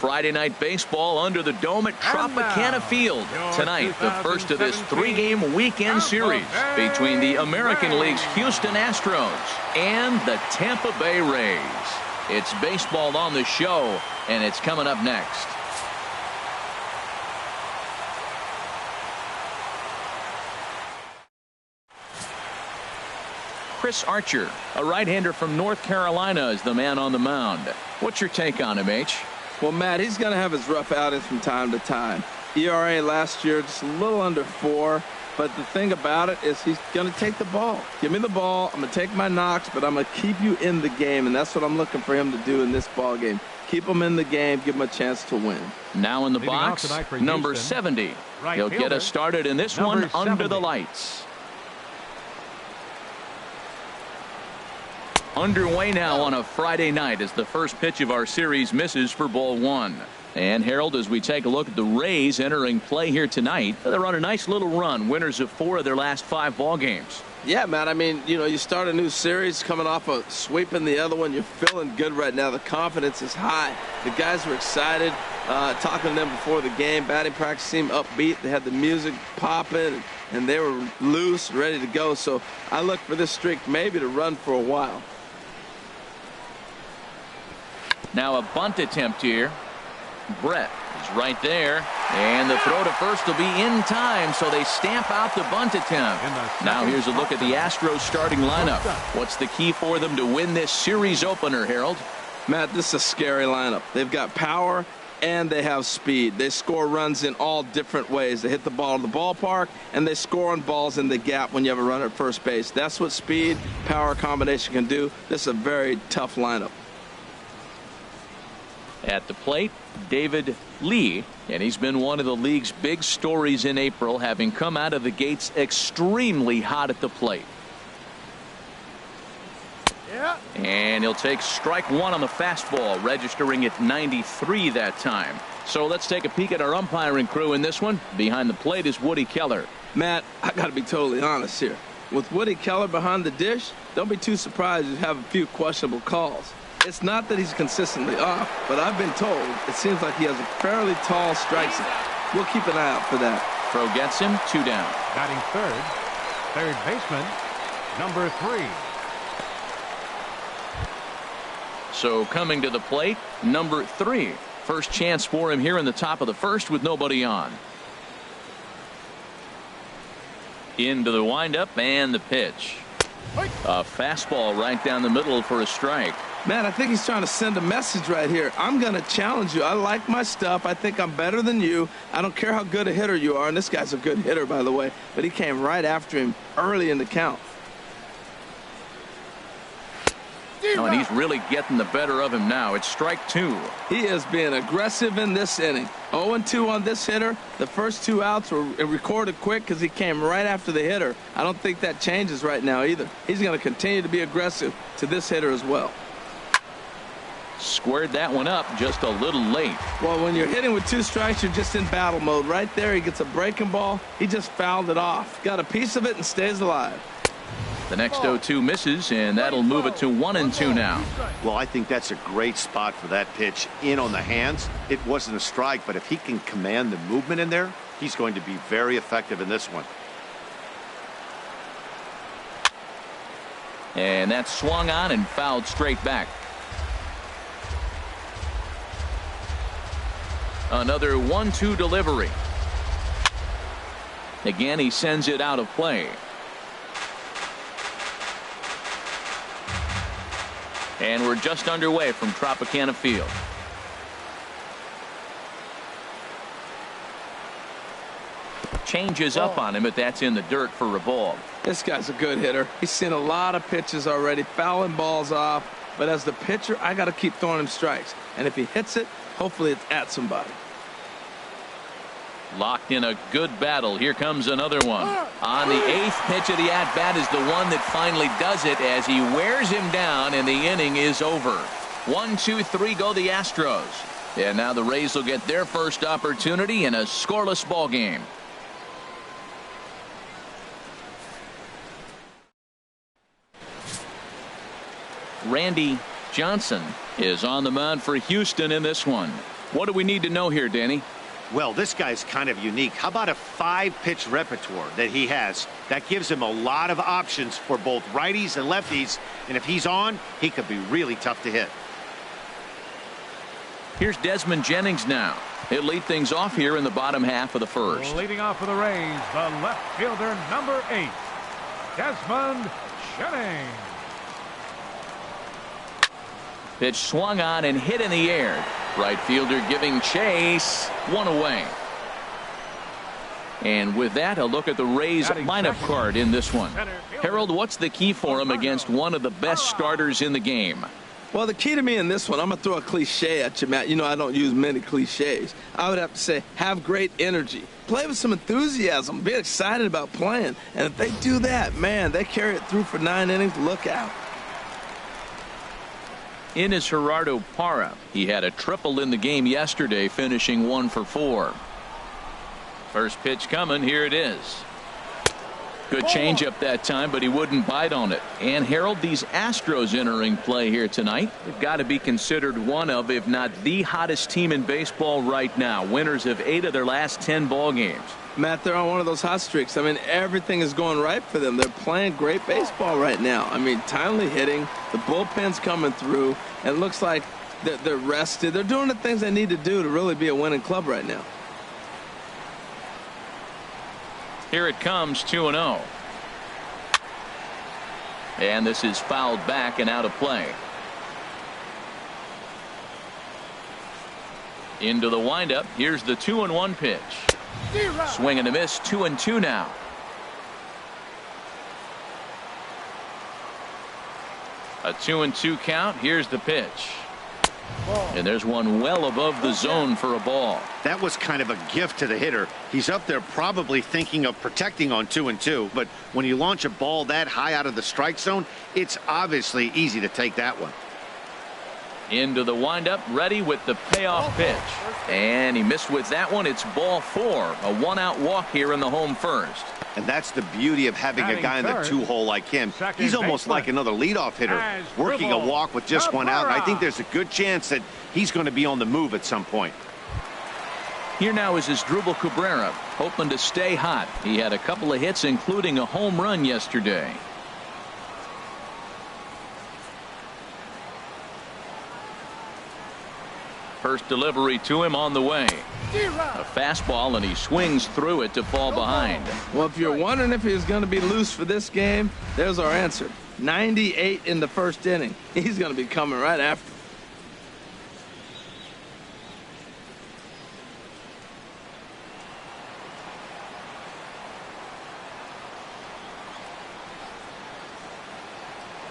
Friday night baseball under the dome at Tropicana Field. Tonight, the first of this 3-game weekend series between the American League's Houston Astros and the Tampa Bay Rays. It's baseball on the show, and it's coming up next. Chris Archer, a right-hander from North Carolina, is the man on the mound. What's your take on him, H? Well, Matt, he's going to have his rough outings from time to time. ERA last year just a little under 4, but the thing about it is he's going to take the ball. Give me the ball. I'm going to take my knocks, but I'm going to keep you in the game, and that's what I'm looking for him to do in this ball game. Keep him in the game, give him a chance to win. Now in the box, number 70. He'll get us started in this one under the lights. Underway now on a Friday night as the first pitch of our series misses for ball 1. And Harold, as we take a look at the Rays entering play here tonight, they're on a nice little run, winners of 4 of their last 5 ball games. Yeah, Matt, I mean, you start a new series coming off a sweep in the other one. You're feeling good right now. The confidence is high. The guys were excited. Talking to them before the game, batting practice seemed upbeat. They had the music popping, and they were loose, ready to go. So I look for this streak maybe to run for a while. Now a bunt attempt here. Brett is right there, and the throw to first will be in time, so they stamp out the bunt attempt. Now here's a look at the Astros starting lineup. What's the key for them to win this series opener, Harold? Matt, this is a scary lineup. They've got power and they have speed. They score runs in all different ways. They hit the ball in the ballpark, and they score on balls in the gap when you have a runner at first base. That's what speed, power combination can do. This is a very tough lineup. At the plate, David Lee, and he's been one of the league's big stories in April, having come out of the gates extremely hot at the plate. Yeah. And he'll take strike 1 on the fastball, registering at 93 that time. So let's take a peek at our umpiring crew in this one. Behind the plate is Woody Keller. Matt, I got to be totally honest here. With Woody Keller behind the dish, don't be too surprised you have a few questionable calls. It's not that he's consistently off, but I've been told it seems like he has a fairly tall strike zone. We'll keep an eye out for that. Throw gets him, 2 down. Batting third baseman, number 3. So coming to the plate, number 3. First chance for him here in the top of the first with nobody on. Into the windup and the pitch. A fastball right down the middle for a strike. Man, I think he's trying to send a message right here. I'm going to challenge you. I like my stuff. I think I'm better than you. I don't care how good a hitter you are. And this guy's a good hitter, by the way. But he came right after him early in the count. Oh, and he's really getting the better of him now. It's strike 2. He is being aggressive in this inning. 0-2 on this hitter. The first 2 outs were recorded quick because he came right after the hitter. I don't think that changes right now either. He's going to continue to be aggressive to this hitter as well. Squared that one up just a little late. Well, when you're hitting with 2 strikes, you're just in battle mode. Right there, he gets a breaking ball. He just fouled it off. Got a piece of it and stays alive. The next 0-2 misses, and that'll move it to 1-2 now. Well, I think that's a great spot for that pitch in on the hands. It wasn't a strike, but if he can command the movement in there, he's going to be very effective in this one. And that's swung on and fouled straight back. Another 1-2 delivery. Again, he sends it out of play. And we're just underway from Tropicana Field. Changes up on him, but that's in the dirt for a ball. This guy's a good hitter. He's seen a lot of pitches already, fouling balls off. But as the pitcher, I got to keep throwing him strikes. And if he hits it, hopefully it's at somebody. Locked in a good battle. Here comes another one. On the 8th pitch of the at-bat is the one that finally does it as he wears him down, and the inning is over. 1-2-3 go the Astros. And now the Rays will get their first opportunity in a scoreless ball game. Randy Johnson is on the mound for Houston in this one. What do we need to know here, Danny? Well, this guy's kind of unique. How about a 5-pitch repertoire that he has? That gives him a lot of options for both righties and lefties. And if he's on, he could be really tough to hit. Here's Desmond Jennings now. He'll lead things off here in the bottom half of the first. Leading off for the Rays, the left fielder, number 8, Desmond Jennings. Pitch swung on and hit in the air. Right fielder giving chase. One away. And with that, a look at the Rays lineup card in this one. Harold, what's the key for him against one of the best starters in the game? Well, the key to me in this one, I'm going to throw a cliche at you, Matt. You know I don't use many cliches. I would have to say, have great energy. Play with some enthusiasm. Be excited about playing. And if they do that, man, they carry it through for 9 innings. Look out. In is Gerardo Parra. He had a triple in the game yesterday, finishing 1 for 4. First pitch coming. Here it is. Good changeup that time, but he wouldn't bite on it. And Harold, these Astros entering play here tonight, they've got to be considered one of, if not the hottest team in baseball right now. Winners of 8 of their last 10 ball games. Matt, they're on one of those hot streaks. I mean, everything is going right for them. They're playing great baseball right now. I mean, timely hitting, the bullpen's coming through, and it looks like they're rested. They're doing the things they need to do to really be a winning club right now. Here it comes, 2-0. And this is fouled back and out of play. Into the windup. Here's the 2-1 pitch. Swing and a miss, 2-2 now. A 2-2 count. Here's the pitch. And there's one well above the zone for a ball. That was kind of a gift to the hitter. He's up there probably thinking of protecting on 2-2, but when you launch a ball that high out of the strike zone, it's obviously easy to take that one. Into the windup, ready with the payoff pitch. And he missed with that one. It's ball 4. A 1-out walk here in the home first. And that's the beauty of having a guy in the 2-hole like him. He's almost like another leadoff hitter, working a walk with just 1 out. And I think there's a good chance that he's going to be on the move at some point. Here now is Asdrubal Cabrera, hoping to stay hot. He had a couple of hits, including a home run yesterday. First delivery to him on the way. A fastball, and he swings through it to fall behind. Well, if you're wondering if he's going to be loose for this game, there's our answer. 98 in the first inning. He's going to be coming right after.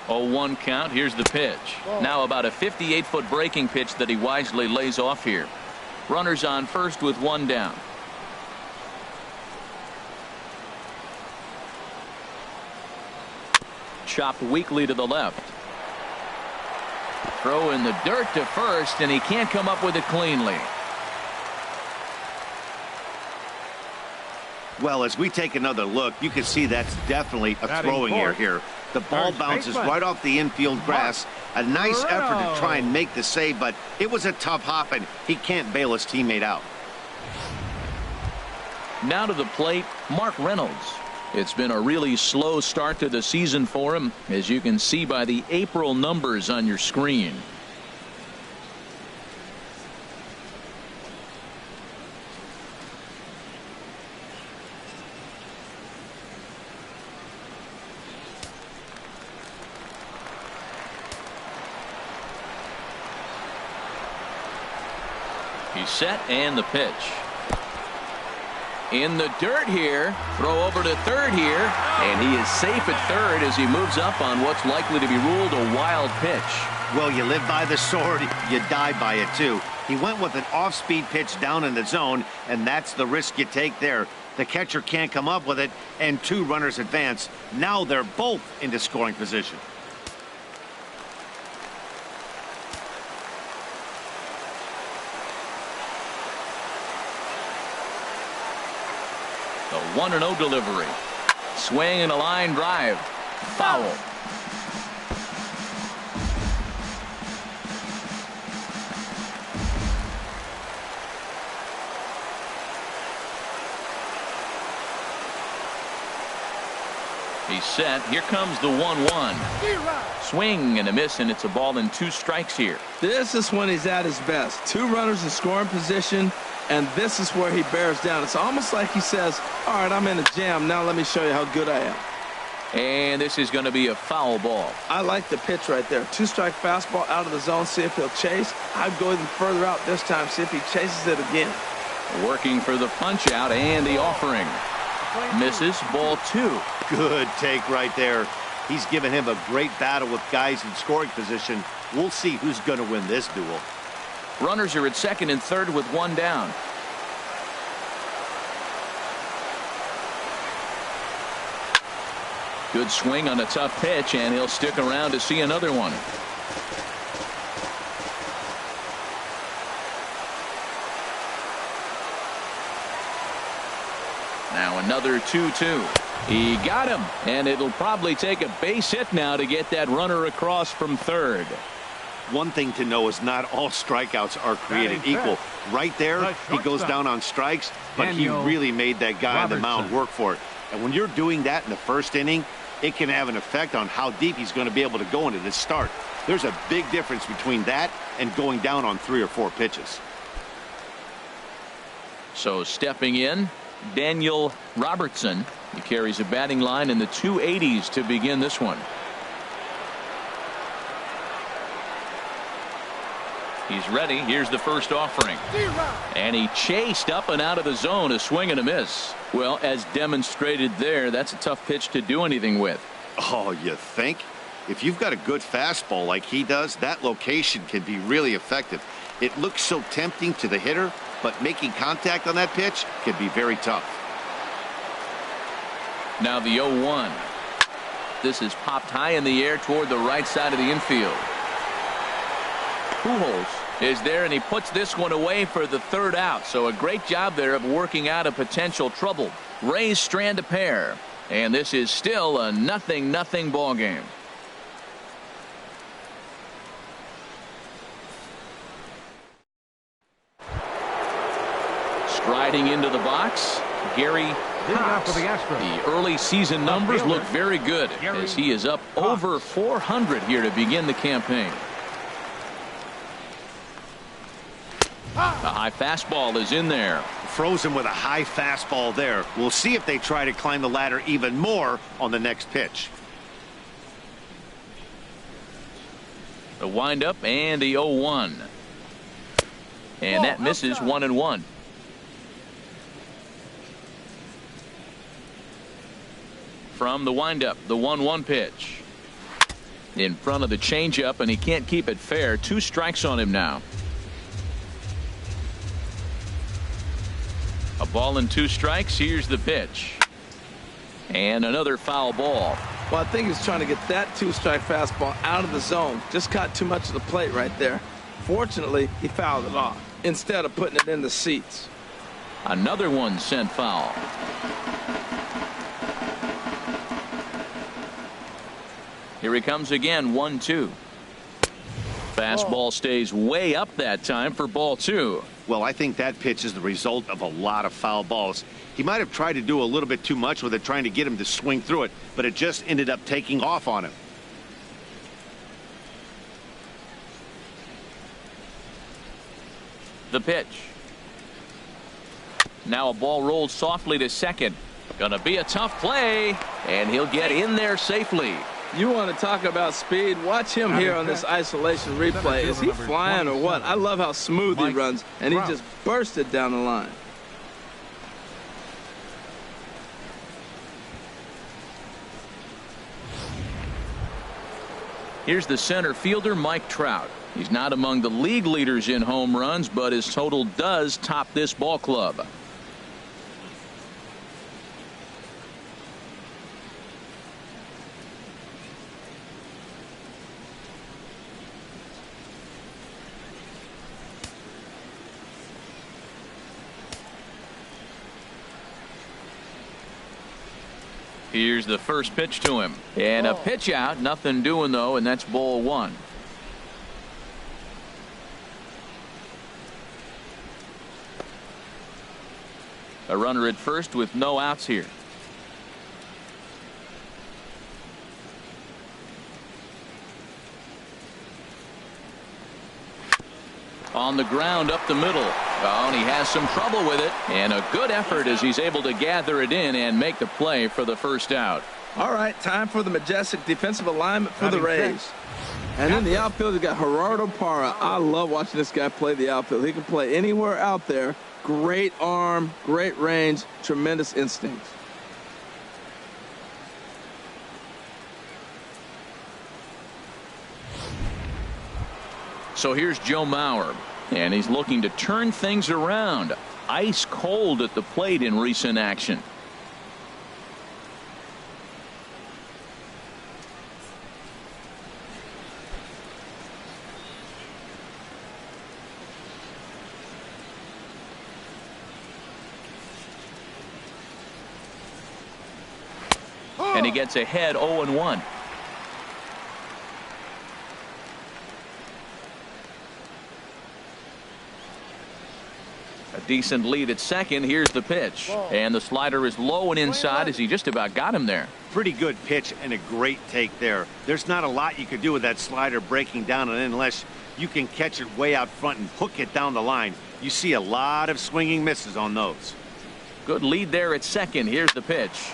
Oh, 1 count. Here's the pitch. Now about a 58-foot breaking pitch that he wisely lays off here. Runners on first with 1 down. Chopped weakly to the left. Throw in the dirt to first, and he can't come up with it cleanly. Well, as we take another look, you can see that's definitely a throwing error here. The ball bounces right off the infield grass. A nice effort to try and make the save, but it was a tough hop, and he can't bail his teammate out. Now to the plate, Mark Reynolds. It's been a really slow start to the season for him, as you can see by the April numbers on your screen. He's set, and the pitch. In the dirt here. Throw over to third here. And he is safe at third as he moves up on what's likely to be ruled a wild pitch. Well, you live by the sword, you die by it too. He went with an off-speed pitch down in the zone, and that's the risk you take there. The catcher can't come up with it, and 2 runners advance. Now they're both into scoring position. The 1-0 delivery. Swing and a line drive. Foul. He's set. Here comes the 1-1. Swing and a miss, and it's a ball and 2 strikes here. This is when he's at his best. 2 runners in scoring position, and this is where he bears down. It's almost like he says, all right, I'm in a jam. Now let me show you how good I am. And this is going to be a foul ball. I like the pitch right there. 2-strike fastball out of the zone. See if he'll chase. I'd go even further out this time. See if he chases it again. Working for the punch out and the offering. Misses, ball 2. Good take right there. He's given him a great battle with guys in scoring position. We'll see who's going to win this duel. Runners are at second and third with 1 down. Good swing on a tough pitch, and he'll stick around to see another one. Now another 2-2. He got him, and it'll probably take a base hit now to get that runner across from third. One thing to know is not all strikeouts are created equal. Right there, he goes down on strikes, but he really made that guy on the mound work for it. And when you're doing that in the first inning, it can have an effect on how deep he's going to be able to go into this start. There's a big difference between that and going down on 3 or 4 pitches. So stepping in, Daniel Robertson. He carries a batting line in the 280s to begin this one. He's ready. Here's the first offering. And he chased up and out of the zone. A swing and a miss. Well, as demonstrated there, that's a tough pitch to do anything with. Oh, you think? If you've got a good fastball like he does, that location can be really effective. It looks so tempting to the hitter, but making contact on that pitch can be very tough. Now the 0-1. This is popped high in the air toward the right side of the infield. Pujols is there, and he puts this one away for the 3rd out. So a great job there of working out a potential trouble. Rays strand a pair, and this is still a 0-0 ball game. Striding into the box, Gary Cox. The early season numbers look very good as he is up over 400 here to begin the campaign. The high fastball is in there. Frozen with a high fastball there. We'll see if they try to climb the ladder even more on the next pitch. The windup and the 0-1. And that misses 1-1. From the windup, the 1-1 pitch. In front of the changeup, and he can't keep it fair. 2 strikes on him now. A ball and 2 strikes. Here's the pitch. And another foul ball. Well, I think he's trying to get that 2-strike fastball out of the zone. Just caught too much of the plate right there. Fortunately, he fouled it off instead of putting it in the seats. Another one sent foul. Here he comes again, 1-2. Fastball stays way up that time for ball 2. Well, I think that pitch is the result of a lot of foul balls. He might have tried to do a little bit too much with it, trying to get him to swing through it, but it just ended up taking off on him. The pitch. Now a ball rolled softly to second. Gonna be a tough play, and he'll get in there safely. You want to talk about speed? Watch him here on this isolation replay. Is he flying or what? I love how smooth he runs, and he just bursted down the line. Here's the center fielder, Mike Trout. He's not among the league leaders in home runs, but his total does top this ball club. Here's the first pitch to him, and a pitch out, nothing doing though, and that's ball 1. A runner at first with no outs here. On the ground up the middle. Oh, and he has some trouble with it. And a good effort as he's able to gather it in and make the play for the first out. All right, time for the majestic defensive alignment for the Rays. And in the outfield, you got Gerardo Parra. I love watching this guy play the outfield. He can play anywhere out there. Great arm, great range, tremendous instincts. So here's Joe Mauer, and he's looking to turn things around. Ice cold at the plate in recent action. And he gets ahead 0-1. A decent lead at second. Here's the pitch. And the slider is low and inside as he just about got him there. Pretty good pitch and a great take there. There's not a lot you could do with that slider breaking down and in unless you can catch it way out front and hook it down the line. You see a lot of swinging misses on those. Good lead there at second. Here's the pitch.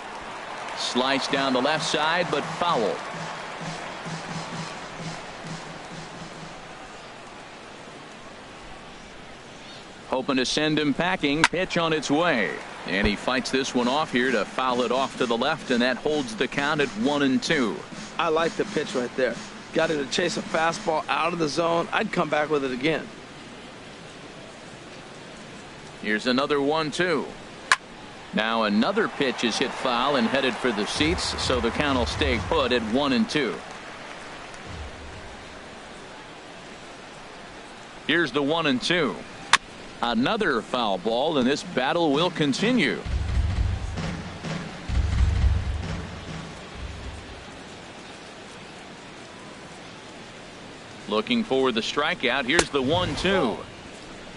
Sliced down the left side, but foul. Hoping to send him packing. Pitch on its way. And he fights this one off here to foul it off to the left, and that holds the count at 1-2. I like the pitch right there. Got him to chase a fastball out of the zone. I'd come back with it again. Here's another 1-2. Now another pitch is hit foul and headed for the seats, so the count will stay put at 1-2. Here's the 1-2. Another foul ball, and this battle will continue. Looking for the strikeout. Here's the 1-2.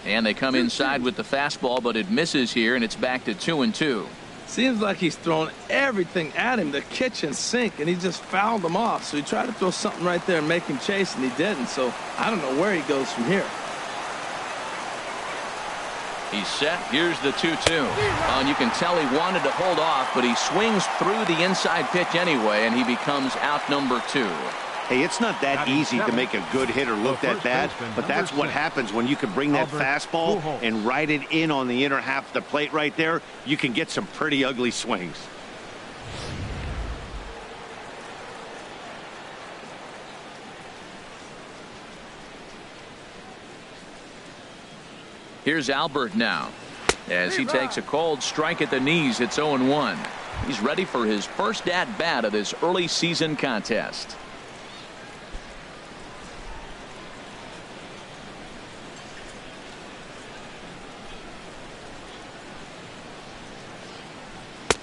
And they come inside with the fastball, but it misses here, and it's back to 2-2. Seems like he's thrown everything at him, the kitchen sink, and he just fouled them off. So he tried to throw something right there and make him chase, and he didn't. So I don't know where he goes from here. He's set. Here's the 2-2. And you can tell he wanted to hold off, but he swings through the inside pitch anyway, and he becomes out number 2. Hey, it's not that easy to make a good hitter look that bad, but that's what happens when you can bring that fastball and ride it in on the inner half of the plate right there. You can get some pretty ugly swings. Here's Albert now as he takes a cold strike at the knees. It's 0-1. He's ready for his first at bat of this early season contest.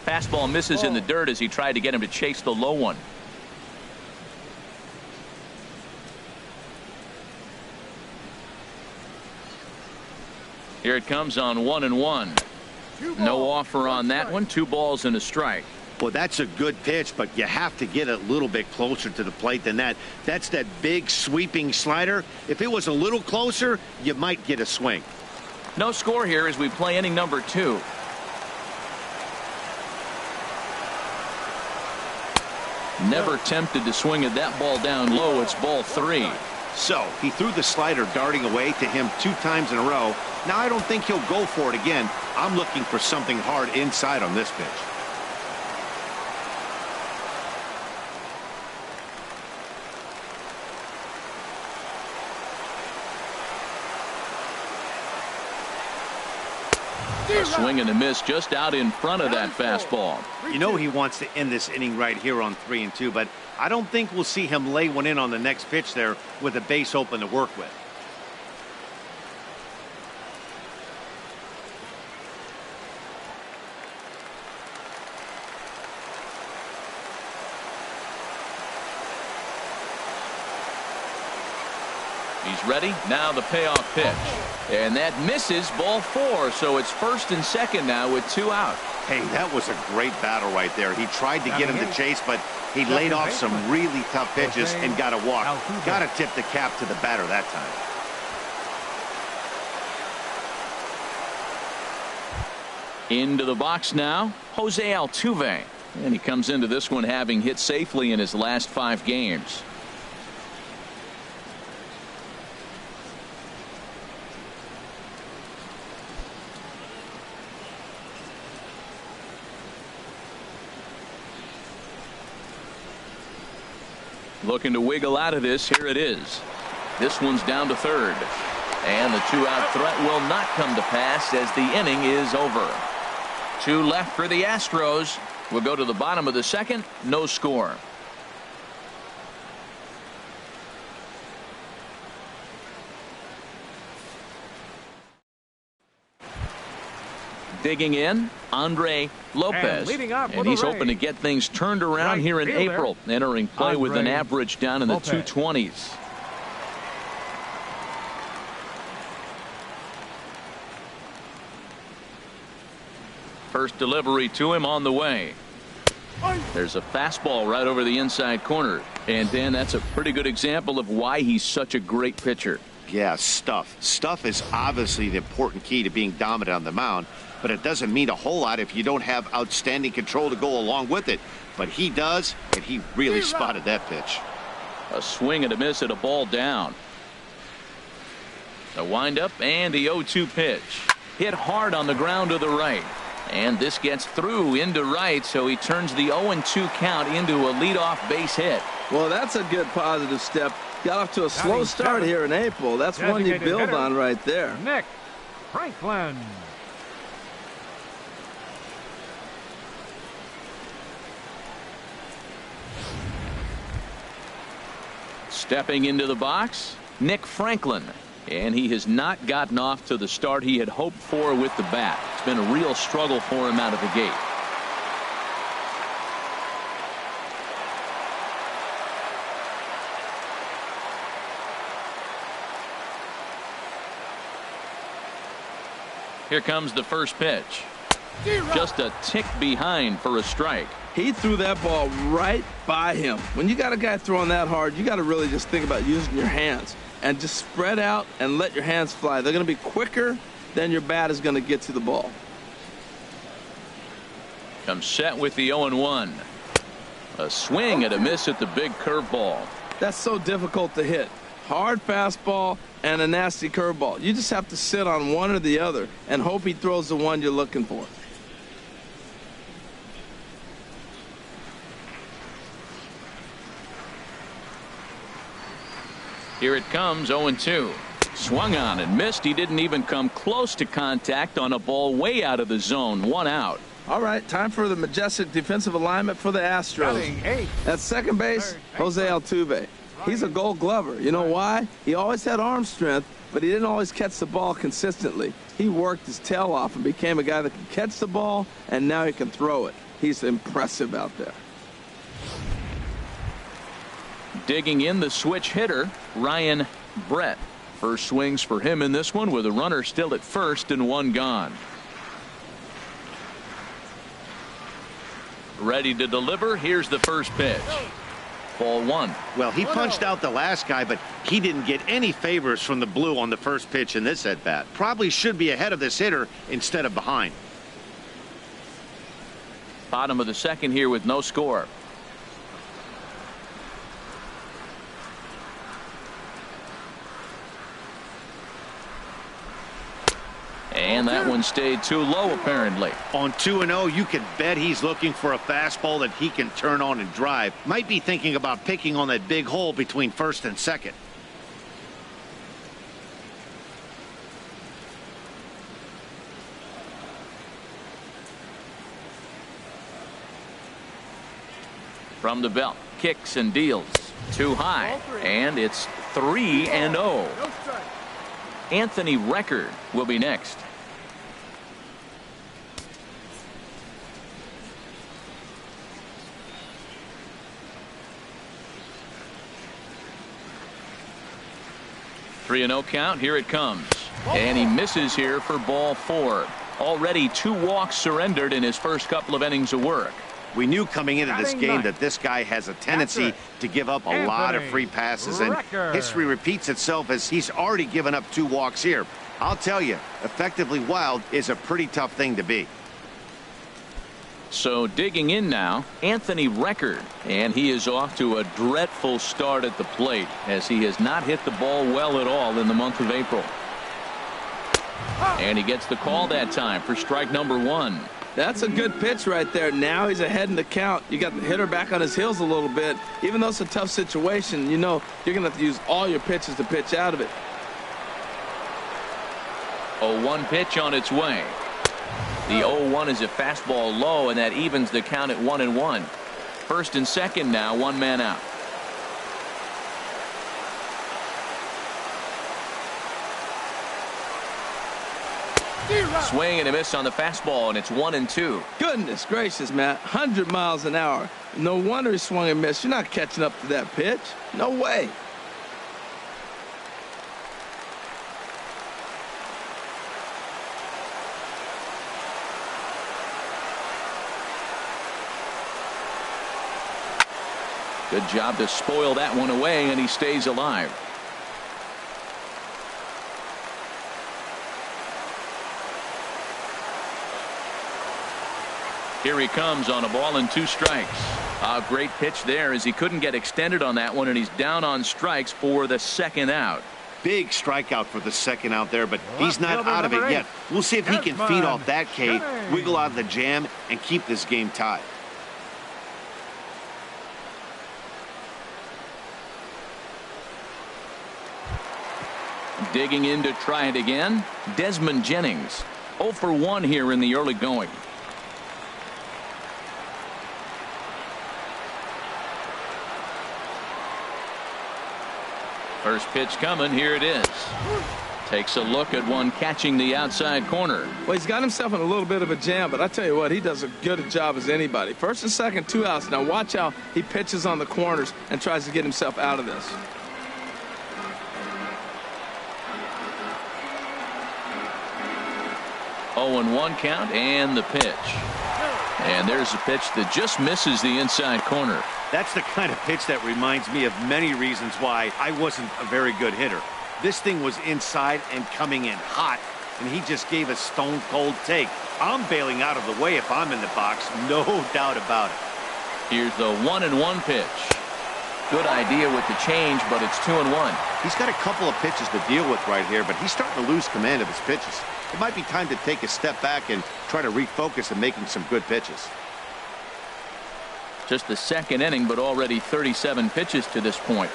Fastball misses in the dirt as he tried to get him to chase the low one. Here it comes on 1-1. No offer on that one. 2 balls and a strike. Well, that's a good pitch, but you have to get a little bit closer to the plate than that. That's that big sweeping slider. If it was a little closer, you might get a swing. No score here as we play inning number 2. Never tempted to swing at that ball down low. It's ball 3. So he threw the slider darting away to him 2 times in a row. Now I don't think he'll go for it again. I'm looking for something hard inside on this pitch. A swing and a miss just out in front of that fastball. You know he wants to end this inning right here on 3-2, but I don't think we'll see him lay one in on the next pitch there with a base open to work with. He's ready. Now the payoff pitch. And that misses, ball 4. So it's first and second now with 2 out. Hey, that was a great battle right there. He tried to get him to chase, but he laid off some really tough pitches and got a walk. Got to tip the cap to the batter that time. Into the box now, Jose Altuve. And he comes into this one having hit safely in his last 5 games. Looking to wiggle out of this. Here it is. This one's down to third. And the 2-out threat will not come to pass as the inning is over. 2 left for the Astros. We'll go to the bottom of the second. No score. Digging in, Andre Lopez. And he's hoping to get things turned around here in April. Entering play with an average down in the 220s. First delivery to him on the way. There's a fastball right over the inside corner. And Dan, that's a pretty good example of why he's such a great pitcher. Yeah, stuff. Stuff is obviously the important key to being dominant on the mound, but it doesn't mean a whole lot if you don't have outstanding control to go along with it. But he does, and he really spotted that pitch. A swing and a miss at a ball down. The windup and the 0-2 pitch. Hit hard on the ground to the right. And this gets through into right, so he turns the 0-2 count into a leadoff base hit. Well, that's a good positive step. Got off to a slow start here in April. That's one you build on right there. Nick Franklin. Stepping into the box, Nick Franklin. And he has not gotten off to the start he had hoped for with the bat. It's been a real struggle for him out of the gate. Here comes the first pitch. Just a tick behind for a strike. He threw that ball right by him. When you got a guy throwing that hard, you got to really just think about using your hands and just spread out and let your hands fly. They're going to be quicker than your bat is going to get to the ball. Comes set with the 0-1. A swing and a miss at the big curveball. That's so difficult to hit. Hard fastball and a nasty curveball. You just have to sit on one or the other and hope he throws the one you're looking for. Here it comes, 0-2. Swung on and missed. He didn't even come close to contact on a ball way out of the zone. 1 out. All right, time for the majestic defensive alignment for the Astros. At second base, Jose Altuve. He's a Gold Glover. You know why? He always had arm strength, but he didn't always catch the ball consistently. He worked his tail off and became a guy that could catch the ball, and now he can throw it. He's impressive out there. Digging in, the switch hitter, Ryan Brett. First swings for him in this one with a runner still at first and 1 gone. Ready to deliver. Here's the first pitch. Ball 1. Well, he punched out the last guy, but he didn't get any favors from the blue on the first pitch in this at bat. Probably should be ahead of this hitter instead of behind. Bottom of the second here with no score. And that one stayed too low, apparently. On 2-0, you can bet he's looking for a fastball that he can turn on and drive. Might be thinking about picking on that big hole between first and second. From the belt, kicks and deals. Too high, and it's 3-0. Anthony Record will be next. Three and 0 count. Here it comes. And he misses here for ball 4. Already 2 walks surrendered in his first couple of innings of work. We knew coming into this game that this guy has a tendency to give up a lot of free passes, and history repeats itself as he's already given up 2 walks here. I'll tell you, effectively wild is a pretty tough thing to be. So digging in now, Anthony Record, and he is off to a dreadful start at the plate as he has not hit the ball well at all in the month of April. And he gets the call that time for strike number 1. That's a good pitch right there. Now he's ahead in the count. You got the hitter back on his heels a little bit. Even though it's a tough situation, you know you're going to have to use all your pitches to pitch out of it. 0-1 pitch on its way. The 0-1 is a fastball low, and that evens the count at 1-1. First and second now, one man out. Swing and a miss on the fastball, and it's 1-2. Goodness gracious, Matt. 100 miles an hour. No wonder he swung and missed. You're not catching up to that pitch. No way. Good job to spoil that one away, and he stays alive. Here he comes on a ball and 2 strikes. A great pitch there as he couldn't get extended on that one, and he's down on strikes for the second out. Big strikeout for the second out there, but he's not out of it yet. We'll see if he can feed off that K, wiggle out of the jam, and keep this game tied. Digging in to try it again, Desmond Jennings. 0 for 1 here in the early going. First pitch coming. Here it is. Takes a look at one catching the outside corner. Well, he's got himself in a little bit of a jam, but I tell you what, he does as good a job as anybody. First and second, 2 outs. Now watch how he pitches on the corners and tries to get himself out of this. Oh, and 1 count, and the pitch. And there's a pitch that just misses the inside corner. That's the kind of pitch that reminds me of many reasons why I wasn't a very good hitter. This thing was inside and coming in hot, and he just gave a stone-cold take. I'm bailing out of the way if I'm in the box, no doubt about it. Here's the 1-1 pitch. Good idea with the change, but it's 2-1. He's got a couple of pitches to deal with right here, but he's starting to lose command of his pitches. It might be time to take a step back and try to refocus on making some good pitches. Just the second inning, but already 37 pitches to this point.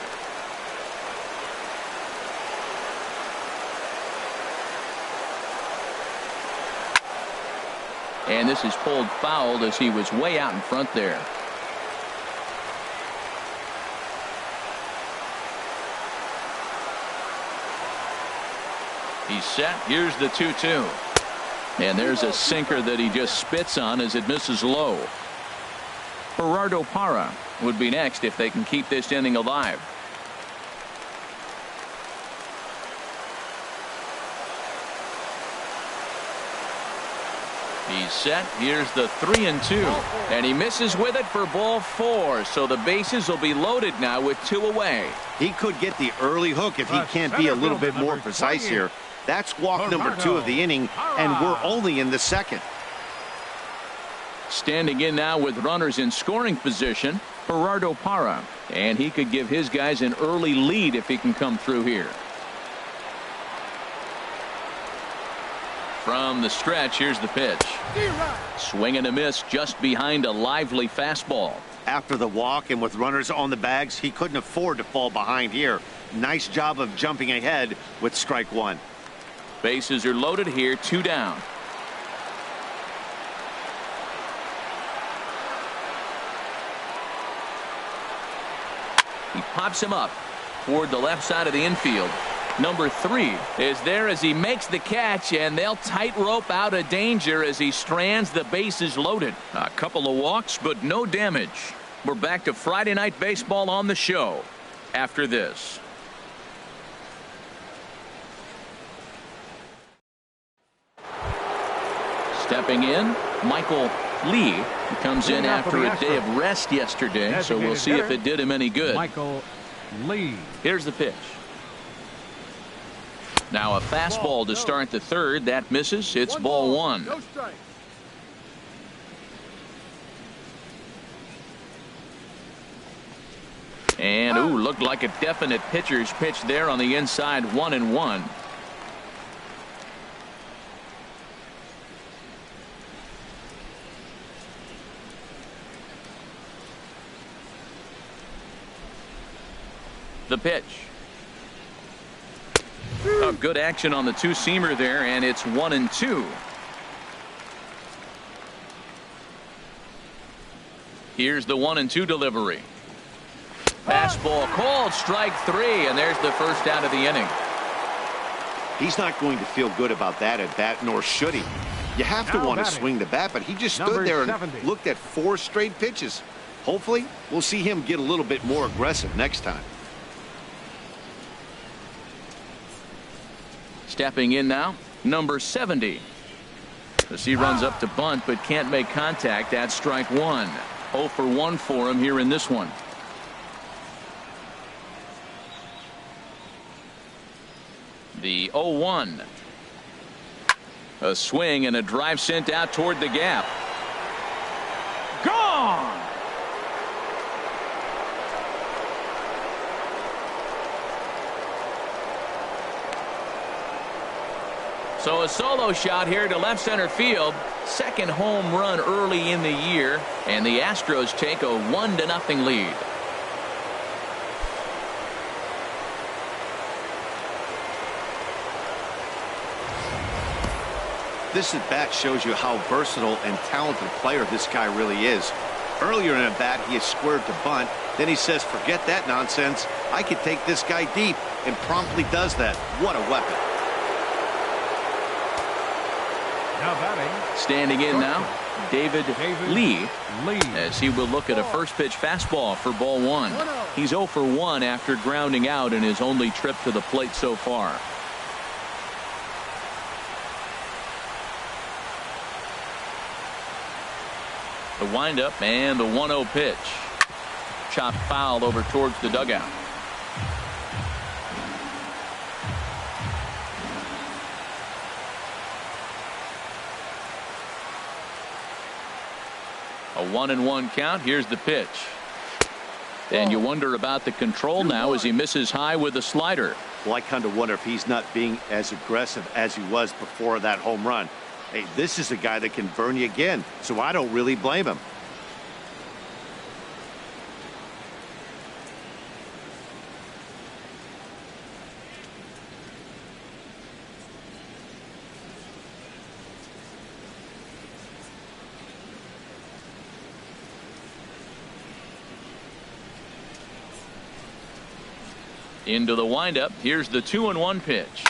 And this is pulled foul as he was way out in front there. He's set. Here's the 2-2. And there's a sinker that he just spits on as it misses low. Gerardo Parra would be next if they can keep this inning alive. He's set. Here's the 3-2. And he misses with it for ball 4. So the bases will be loaded now with 2 away. He could get the early hook if he can't be a little bit more precise here. That's walk number 2 of the inning, and we're only in the second. Standing in now with runners in scoring position, Gerardo Parra. And he could give his guys an early lead if he can come through here. From the stretch, here's the pitch. Swing and a miss just behind a lively fastball. After the walk and with runners on the bags, he couldn't afford to fall behind here. Nice job of jumping ahead with strike 1. Bases are loaded here, 2 down. He pops him up toward the left side of the infield. Number 3 is there as he makes the catch, and they'll tightrope out of danger as he strands the bases loaded. A couple of walks, but no damage. We're back to Friday Night Baseball on the show after this. Stepping in, Michael Lee. He comes in after a day of rest yesterday, so we'll see if it did him any good. Michael Lee. Here's the pitch. Now a fastball to start the third. That misses. It's ball 1. And ooh, looked like a definite pitcher's pitch there on the inside. 1-1. The pitch. A good action on the two-seamer there, and it's 1-2. Here's the 1-2 delivery. Fastball called, strike 3, and there's the first out of the inning. He's not going to feel good about that at bat, nor should he. You have to want to swing the bat, but he just stood there and looked at 4 straight pitches. Hopefully, we'll see him get a little bit more aggressive next time. Stepping in now, number 70. As he runs up to bunt but can't make contact. That's strike 1. 0 for 1 for him here in this one. The 0-1. A swing and a drive sent out toward the gap. Gone. So a solo shot here to left center field. Second home run early in the year, and the Astros take a 1-0 lead. This at bat shows you how versatile and talented player this guy really is. Earlier in at bat, he is squared to bunt. Then he says, forget that nonsense. I can take this guy deep, and promptly does that. What a weapon. Now batting. Standing in now, David Lee, as he will look at a first pitch fastball for ball 1. He's 0 for 1 after grounding out in his only trip to the plate so far. The windup and the 1-0 pitch. Chopped foul over towards the dugout. A 1-1 count. Here's the pitch. And you wonder about the control now as he misses high with a slider. Well, I kind of wonder if he's not being as aggressive as he was before that home run. Hey, this is a guy that can burn you again, so I don't really blame him. Into the windup. Here's the 2-1 pitch.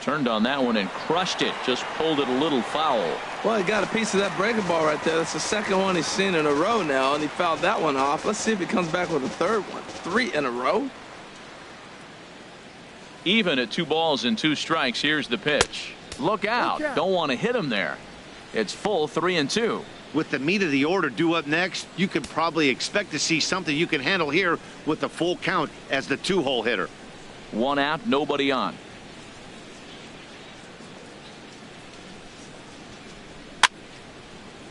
Turned on that one and crushed it. Just pulled it a little foul. Well, he got a piece of that breaking ball right there. That's the second one he's seen in a row now, and he fouled that one off. Let's see if he comes back with a third one. 3 in a row. Even at 2 balls and 2 strikes. Here's the pitch. Look out. Don't want to hit him there. It's full 3-2. With the meat of the order due up next, you could probably expect to see something you can handle here with the full count as the 2-hole hitter. 1 out, nobody on.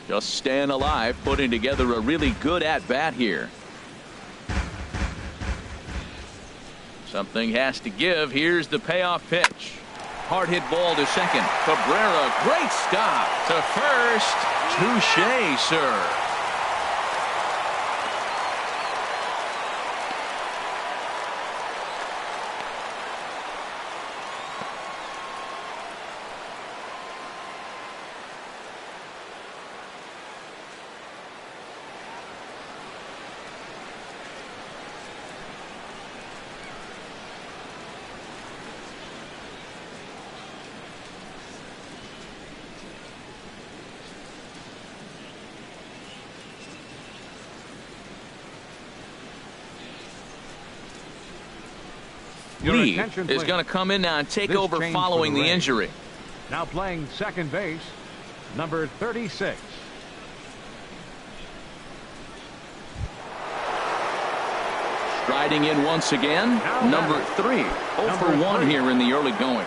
Just staying alive, putting together a really good at-bat here. Something has to give. Here's the payoff pitch. Hard hit ball to second. Cabrera, great stop to first. Touche, sir. Lee is going to come in now and take over following the injury. Now playing second base, number 36. Striding in once again, number 3. 0 for 1 here in the early going.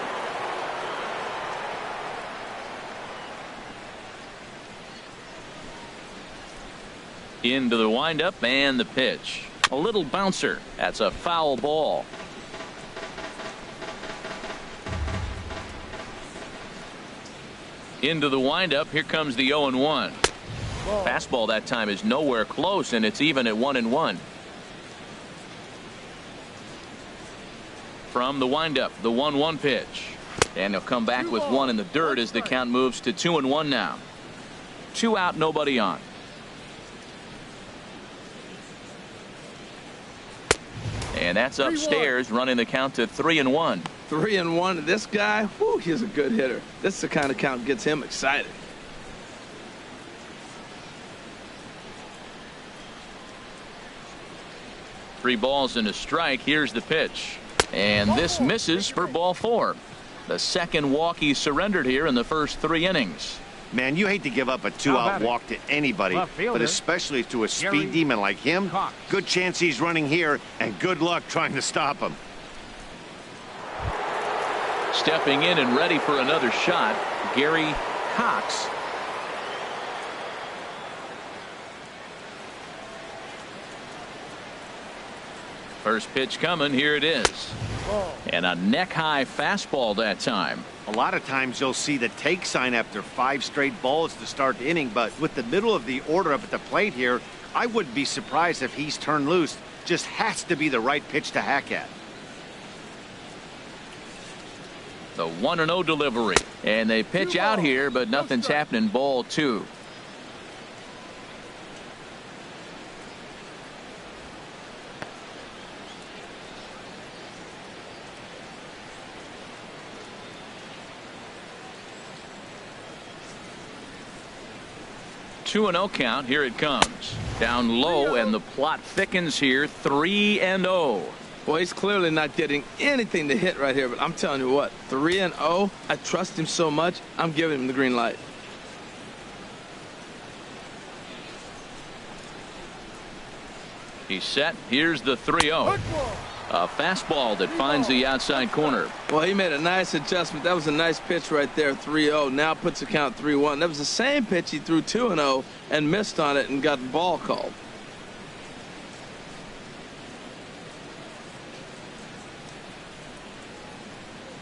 Into the windup and the pitch. A little bouncer. That's a foul ball. Into the windup. Here comes the 0-1. Fastball that time is nowhere close, and it's even at 1-1. From the windup, the 1-1 pitch. And he'll come back with one in the dirt as the count moves to 2-1 now. 2 out, nobody on. And that's upstairs, running the count to 3-1. 3-1. This guy, whew, he's a good hitter. This is the kind of count gets him excited. Three balls and a strike. Here's the pitch. And this misses for ball 4. The second walk he surrendered here in the first 3 innings. Man, you hate to give up a 2-out walk to anybody, but especially to a speed demon like him. Good chance he's running here, and good luck trying to stop him. Stepping in and ready for another shot, Gary Cox. First pitch coming. Here it is. And a neck-high fastball that time. A lot of times you'll see the take sign after 5 straight balls to start the inning, but with the middle of the order up at the plate here, I wouldn't be surprised if he's turned loose. Just has to be the right pitch to hack at. The 1-0 delivery. And they pitch out here, but nothing's happening. Ball 2. Two and 0 count. Here it comes. Down low, and the plot thickens here. 3-0. Well, he's clearly not getting anything to hit right here, but I'm telling you what, 3-0. I trust him so much, I'm giving him the green light. He's set. Here's the 3-0. A fastball that finds the outside corner. Well, he made a nice adjustment. That was a nice pitch right there, 3-0. Now puts the count 3-1. That was the same pitch he threw 2-0 and missed on it and got the ball called.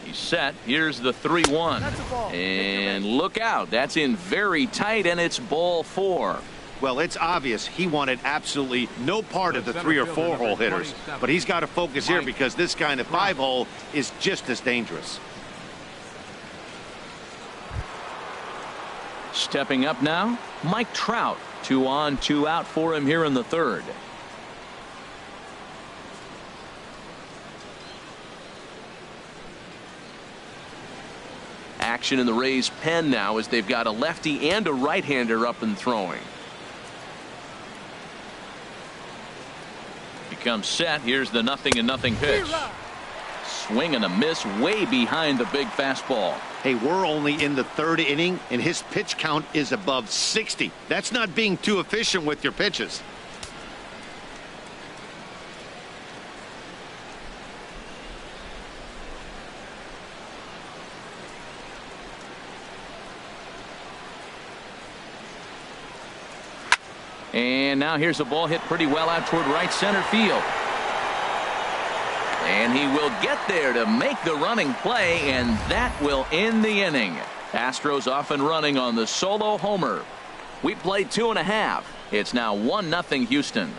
He's set. Here's the 3-1. And look out. That's in very tight, and it's ball 4. Well, it's obvious he wanted absolutely no part of the 3 or 4 hole hitters, but he's got to focus here because this guy in the 5 hole is just as dangerous. Stepping up now, Mike Trout. 2 on, 2 out for him here in the 3rd. Action in the Rays pen now as they've got a lefty and a right-hander up and throwing. Becomes set. Here's the 0-0 pitch. Swing and a miss way behind the big fastball. Hey, we're only in the 3rd inning, and his pitch count is above 60. That's not being too efficient with your pitches. And now here's a ball hit pretty well out toward right center field. And he will get there to make the running play, and that will end the inning. Astros off and running on the solo homer. We played 2.5. It's now 1-0 Houston.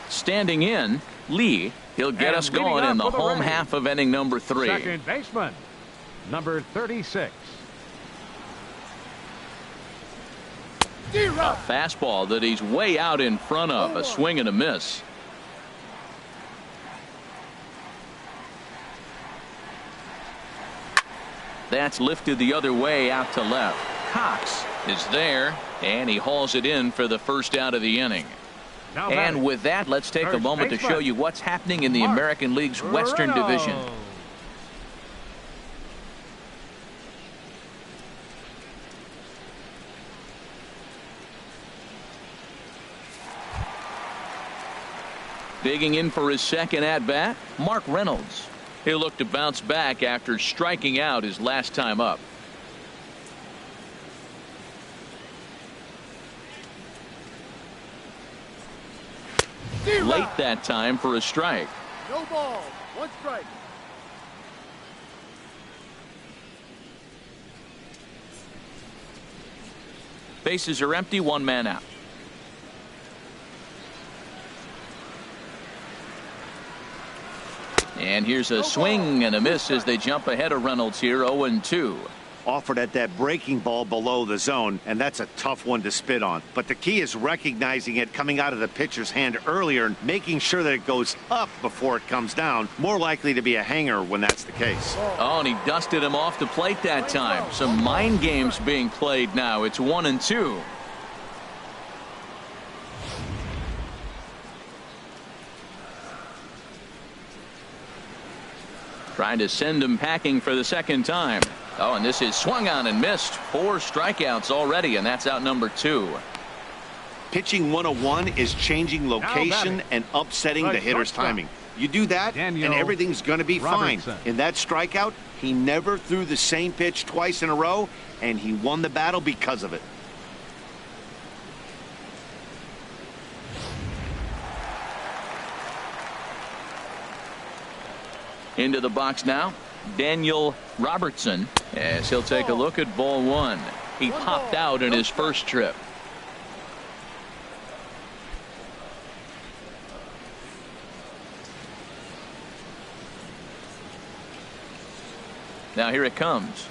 Standing in, Lee. He'll get us going in the home half of inning number 3. Second baseman, number 36. A fastball that he's way out in front of. A swing and a miss. That's lifted the other way out to left. Cox is there, and he hauls it in for the first out of the inning. And with that, let's take a moment to show you what's happening in the American League's Western Division. Digging in for his second at-bat, Mark Reynolds. He'll look to bounce back after striking out his last time up. Late that time for a strike. No ball. One strike. Bases are empty. One man out. And here's a swing and a miss as they jump ahead of Reynolds here. 0-2. Offered at that breaking ball below the zone, and that's a tough one to spit on. But the key is recognizing it coming out of the pitcher's hand earlier and making sure that it goes up before it comes down. More likely to be a hanger when that's the case. Oh, and he dusted him off the plate that time. Some mind games being played now. It's 1-2. Trying to send him packing for the second time. Oh, and this is swung on and missed. 4 strikeouts already, and that's out number 2. Pitching 101 is changing location and upsetting the hitter's timing. You do that, and everything's going to be fine. In that strikeout, he never threw the same pitch twice in a row, and he won the battle because of it. Into the box now, Daniel Robertson, as he'll take a look at ball 1. He popped out in his first trip. Now here it comes.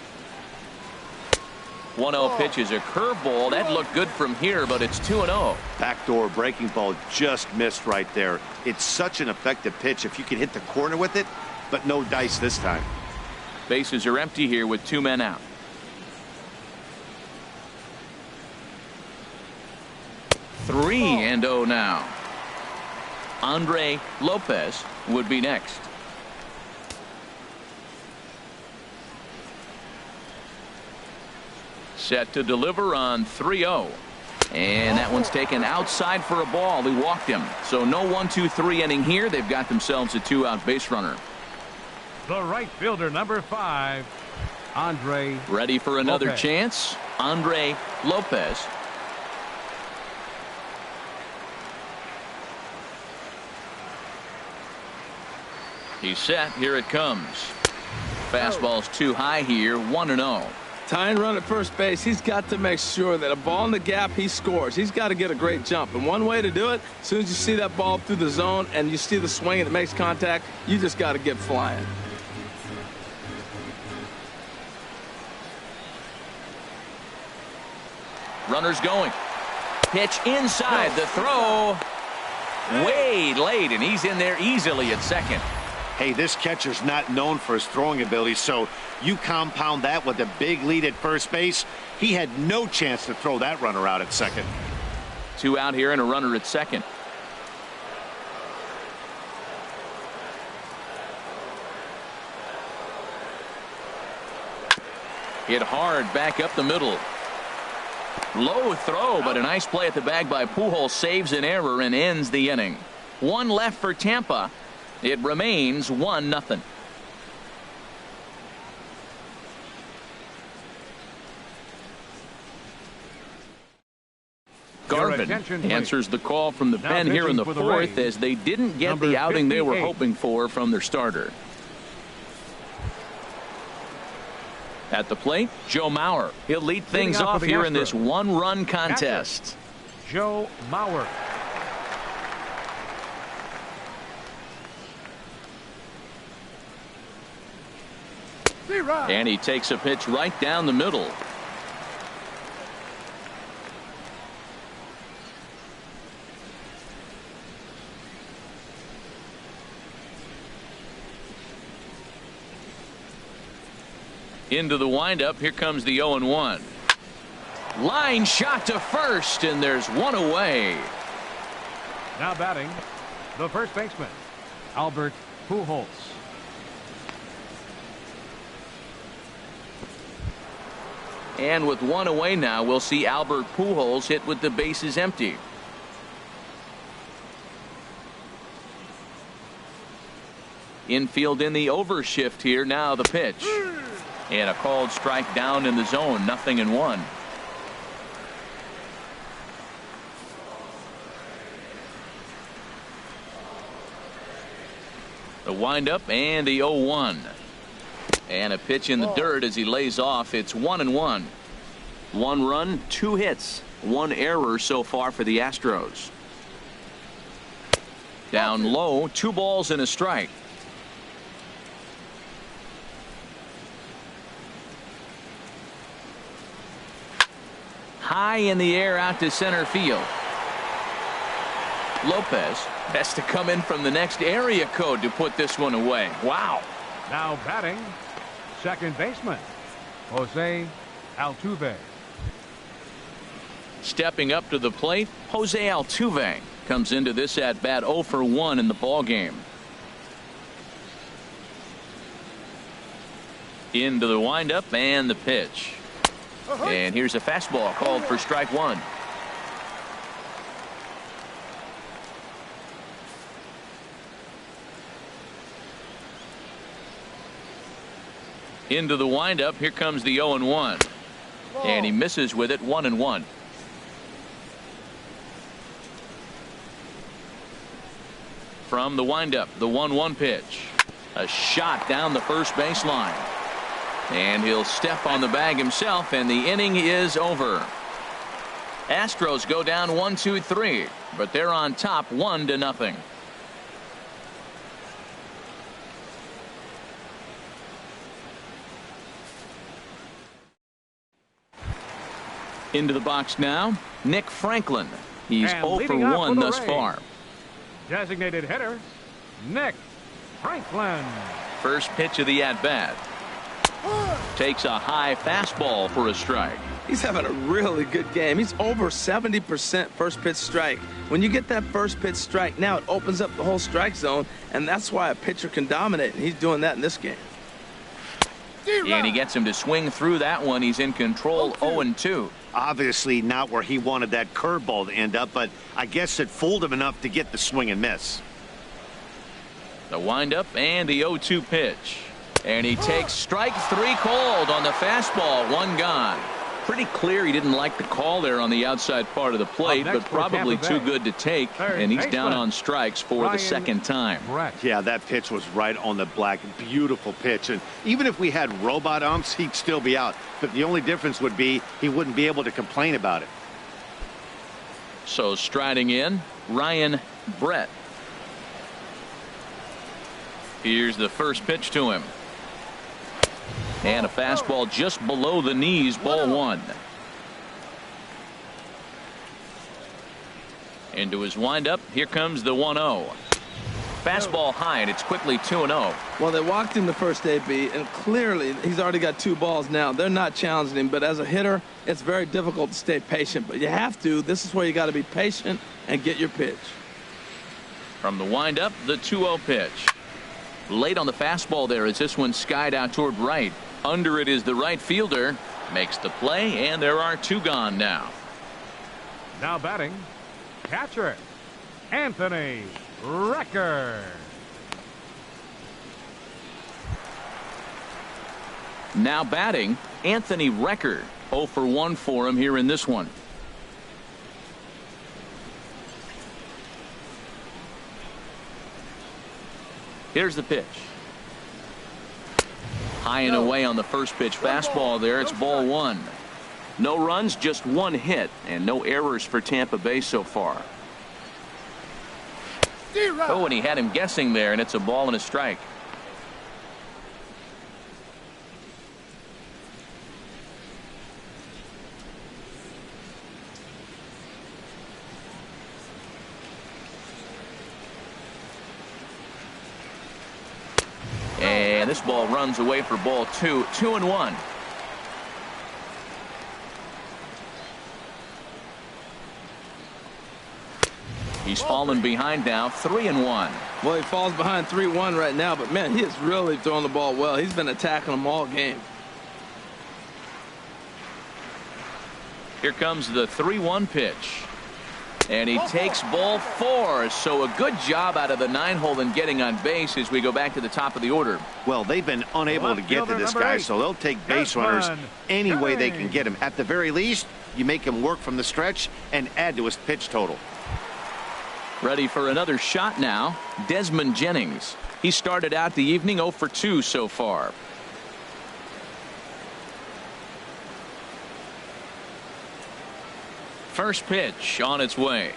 1-0 pitch is a curveball. That looked good from here, but it's 2-0. Backdoor breaking ball just missed right there. It's such an effective pitch if you can hit the corner with it, but no dice this time. Bases are empty here with 2 men out. 3-0 now. Andre Lopez would be next. Set to deliver on 3-0. And that one's taken outside for a ball. He walked him. So no 1-2-3 inning here. They've got themselves a 2-out base runner. The right fielder, number 5, Andre. Ready for another Lopez. chance. Andre Lopez. He's set. Here it comes. Fastball's too high here. 1-0. Tying run at first base, he's got to make sure that a ball in the gap, he scores. He's got to get a great jump. And one way to do it, as soon as you see that ball through the zone and you see the swing and it makes contact, you just got to get flying. Runners going. Pitch inside. The throw way late, and he's in there easily at second. Hey, this catcher's not known for his throwing ability, so you compound that with a big lead at first base. He had no chance to throw that runner out at second. 2 out here and a runner at second. Hit hard back up the middle. Low throw, but a nice play at the bag by Pujols. Saves an error and ends the inning. 1 left for Tampa. It remains 1-0. Garvin answers the call from the pen here in the 4th as they didn't get the outing they were hoping for from their starter. At the plate, Joe Mauer. He'll lead things off here in this 1-run contest. Joe Mauer. And he takes a pitch right down the middle. Into the windup. Here comes the 0-1. Line shot to first, and there's one away. Now batting, the first baseman, Albert Pujols. And with one away now, we'll see Albert Pujols hit with the bases empty. Infield in the overshift here. Now the pitch. And a called strike down in the zone. 0-1. The windup and the 0-1. And a pitch in the dirt as he lays off. It's 1-1. 1 run, 2 hits, 1 error so far for the Astros. Down low, 2 balls and a strike. High in the air out to center field. Lopez has to come in from the next area code to put this one away. Wow. Now batting, second baseman, Jose Altuve. Stepping up to the plate, Jose Altuve comes into this at bat 0 for 1 in the ball game. Into the windup and the pitch. And here's a fastball called for strike 1. Into the windup. Here comes the 0-1. And he misses with it. 1-1. From the windup, the 1-1 pitch. A shot down the first baseline. And he'll step on the bag himself, and the inning is over. Astros go down 1-2-3, but they're on top 1-0. Into the box now, Nick Franklin. He's And 0 for leading off 1 for the thus Rays, far. designated hitter, Nick Franklin. First pitch of the at-bat. Takes a high fastball for a strike. He's having a really good game. He's over 70% first pitch strike. When you get that first pitch strike, now it opens up the whole strike zone, and that's why a pitcher can dominate, and he's doing that in this game. And he gets him to swing through that one. He's in control. 0-2. Obviously not where he wanted that curveball to end up, but I guess it fooled him enough to get the swing and miss. The windup and the 0-2 pitch. And he takes strike 3 called on the fastball. 1 gone. Pretty clear he didn't like the call there on the outside part of the plate, but probably too good to take. And he's down on strikes for the second time. Yeah, that pitch was right on the black. Beautiful pitch. And even if we had robot umps, he'd still be out. But the only difference would be he wouldn't be able to complain about it. So striding in, Ryan Brett. Here's the first pitch to him. And a fastball just below the knees, ball 1. Into his windup, here comes the 1-0. Fastball high, and it's quickly 2-0. Well, they walked him the first AB, and clearly he's already got 2 balls now. They're not challenging him, but as a hitter, it's very difficult to stay patient. But you have to. This is where you got to be patient and get your pitch. From the windup, the 2-0 pitch. Late on the fastball there as this one skied out toward right. Under it is the right fielder. Makes the play, and there are 2 gone now. Now batting, catcher, Anthony Recker. Now batting, Anthony Recker. 0 for 1 for him here in this one. Here's the pitch. High and away on the first pitch fastball there. It's ball 1. No runs, just 1 hit, and no errors for Tampa Bay so far. Oh, and he had him guessing there, and it's a ball and a strike. And this ball runs away for ball 2. 2-1. He's fallen behind now. 3-1. Well, he falls behind 3-1 right now, but man, he is really throwing the ball well. He's been attacking them all game. Here comes the 3-1 pitch. And he takes ball 4. So a good job out of the 9-hole in getting on base as we go back to the top of the order. Well, they've been unable to get to this guy, so they'll take base runners any way they can get him. At the very least, you make him work from the stretch and add to his pitch total. Ready for another shot now, Desmond Jennings. He started out the evening 0 for 2 so far. First pitch on its way.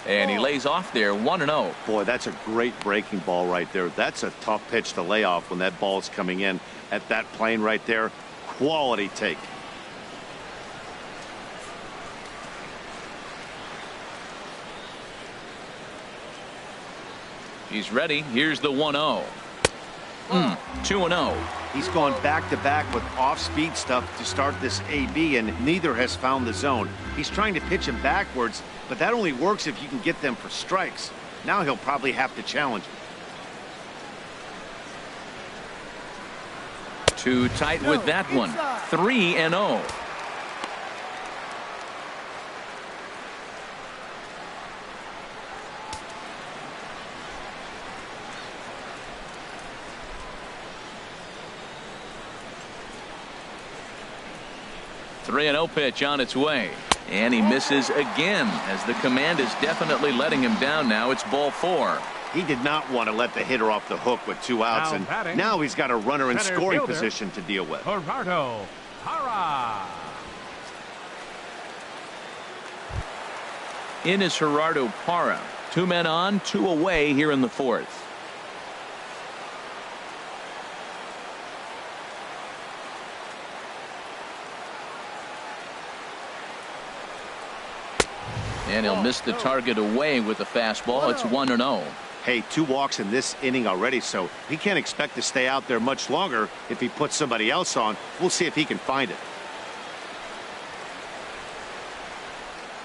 And he lays off there 1-0. Boy, that's a great breaking ball right there. That's a tough pitch to lay off when that ball is coming in at that plane right there. Quality take. He's ready. Here's the 1-0. 2-0. He's gone back-to-back with off-speed stuff to start this AB, and neither has found the zone. He's trying to pitch him backwards, but that only works if you can get them for strikes. Now he'll probably have to challenge. Too tight with that one. 3-0. Three and 0 pitch on its way, and he misses again as the command is definitely letting him down. Now it's ball 4. He did not want to let the hitter off the hook with 2 outs, and now he's got a runner in scoring position to deal with. Gerardo Parra. In is Gerardo Parra. 2 men on, 2 away here in the 4th. And he'll miss the target away with the fastball. It's 1-0. Hey, 2 walks in this inning already, so he can't expect to stay out there much longer if he puts somebody else on. We'll see if he can find it.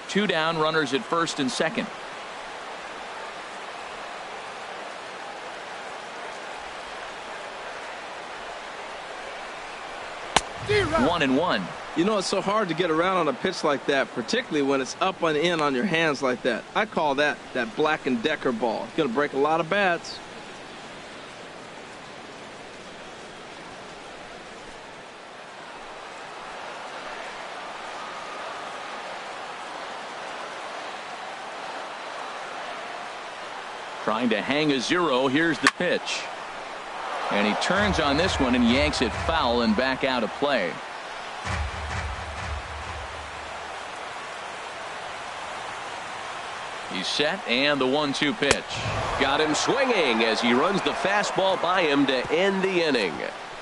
2 down, runners at first and second. 1-1. You know, it's so hard to get around on a pitch like that, particularly when it's up and in on your hands like that. I call that Black & Decker ball. It's going to break a lot of bats. Trying to hang a 0. Here's the pitch. And he turns on this one and yanks it foul and back out of play. He's set, and the 1-2 pitch. Got him swinging as he runs the fastball by him to end the inning.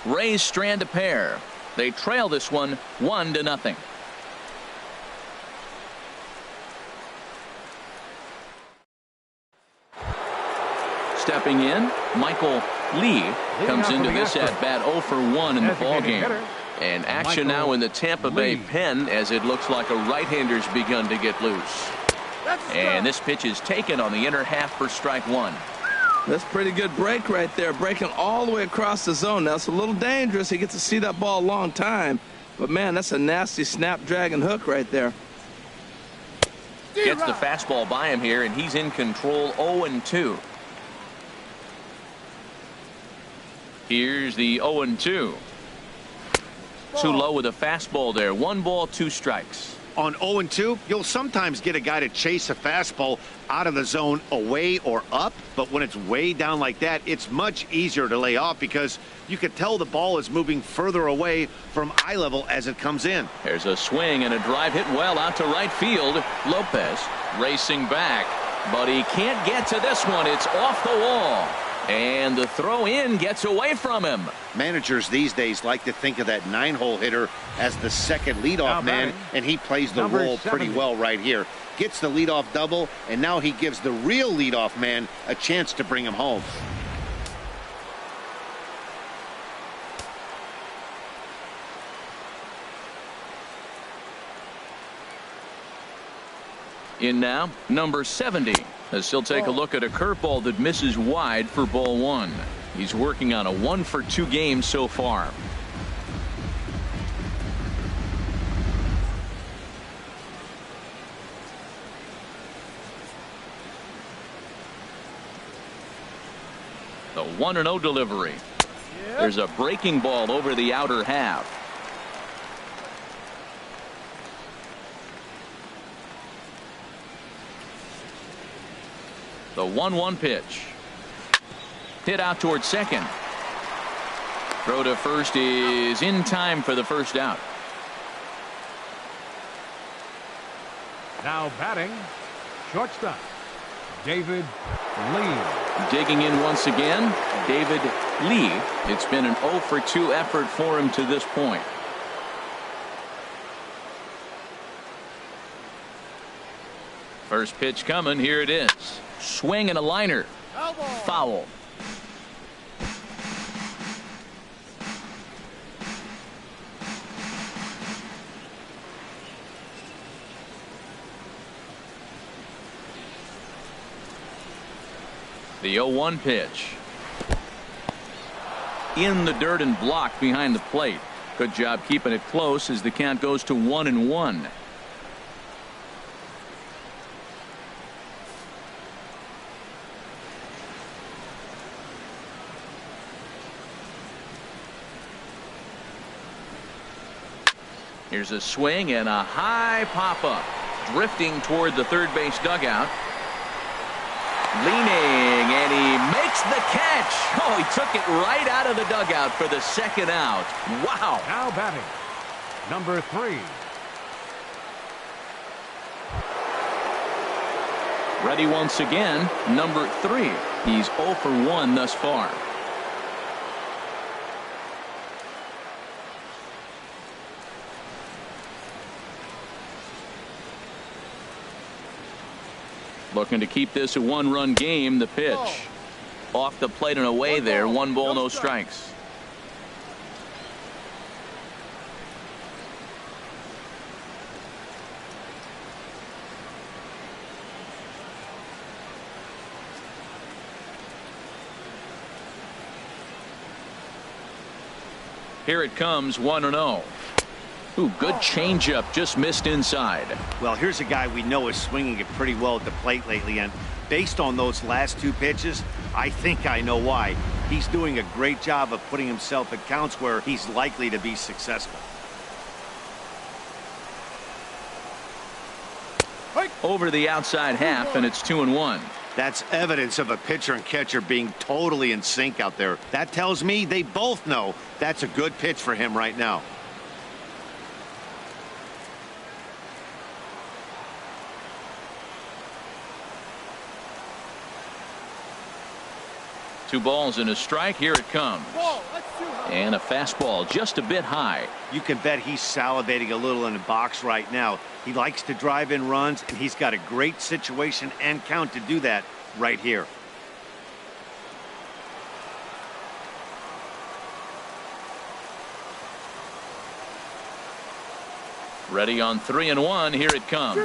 Rays strand a pair. They trail this one 1-0. Stepping in, Michael Lee comes into this at bat 0 for 1 in the ballgame. And action now in the Tampa Bay pen as it looks like a right-hander's begun to get loose. And this pitch is taken on the inner half for strike 1. That's a pretty good break right there, breaking all the way across the zone. Now it's a little dangerous. He gets to see that ball a long time, but man, that's a nasty snapdragon hook right there. Gets the fastball by him here, and he's in control. 0-2. Here's the 0-2. Too low with a fastball there. 1 ball, 2 strikes. On 0-2, you'll sometimes get a guy to chase a fastball out of the zone away or up, but when it's way down like that, it's much easier to lay off because you could tell the ball is moving further away from eye level as it comes in. There's a swing and a drive hit well out to right field. Lopez racing back, but he can't get to this one. It's off the wall. And the throw in gets away from him. Managers these days like to think of that 9-hole hitter as the second leadoff man, and he plays the role pretty well right here. Gets the leadoff double, and now he gives the real leadoff man a chance to bring him home. In now, number 70. As he'll take a look at a curveball that misses wide for ball 1. He's working on a 1 for 2 game so far. The 1-0 delivery. There's a breaking ball over the outer half. The 1-1 pitch. Hit out towards second. Throw to first is in time for the first out. Now batting, shortstop, David Lee. Digging in once again, David Lee. It's been an 0 for 2 effort for him to this point. First pitch coming. Here it is. Swing and a liner. Foul. The 0-1 pitch. In the dirt and blocked behind the plate. Good job keeping it close as the count goes to 1-1. Here's a swing and a high pop-up. Drifting toward the third base dugout. Leaning, and he makes the catch. Oh, he took it right out of the dugout for the second out. Wow. Now batting, number 3. Ready once again, number 3. He's 0 for 1 thus far. Looking to keep this a 1-run game. The pitch off the plate and away there. 1 ball, no strikes. Here it comes, 1-0. Ooh, good changeup, just missed inside. Well, here's a guy we know is swinging it pretty well at the plate lately, and based on those last 2 pitches, I think I know why. He's doing a great job of putting himself at counts where he's likely to be successful. Over the outside half, and it's 2-1. That's evidence of a pitcher and catcher being totally in sync out there. That tells me they both know that's a good pitch for him right now. Two balls and a strike. Here it comes. And a fastball just a bit high. You can bet he's salivating a little in the box right now. He likes to drive in runs, and he's got a great situation and count to do that right here. Ready on 3-1. Here it comes.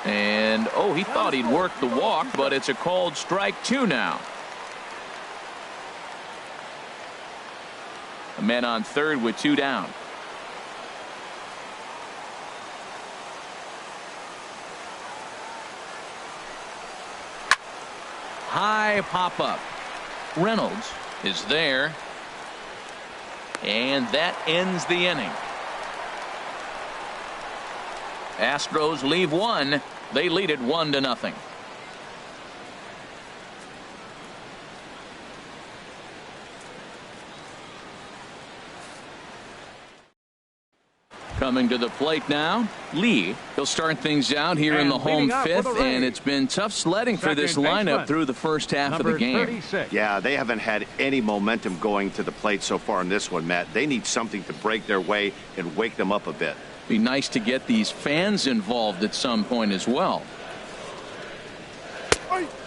And oh, he thought he'd work the walk, but it's a called strike 2 now. A man on third with 2 down. High pop-up. Reynolds is there. And that ends the inning. Astros leave 1. They lead it 1-0. Coming to the plate now, Lee. He'll start things out here in the home 5th, and it's been tough sledding for this lineup through the first half of the game. 36. Yeah, they haven't had any momentum going to the plate so far in this one, Matt. They need something to break their way and wake them up a bit. Be nice to get these fans involved at some point as well.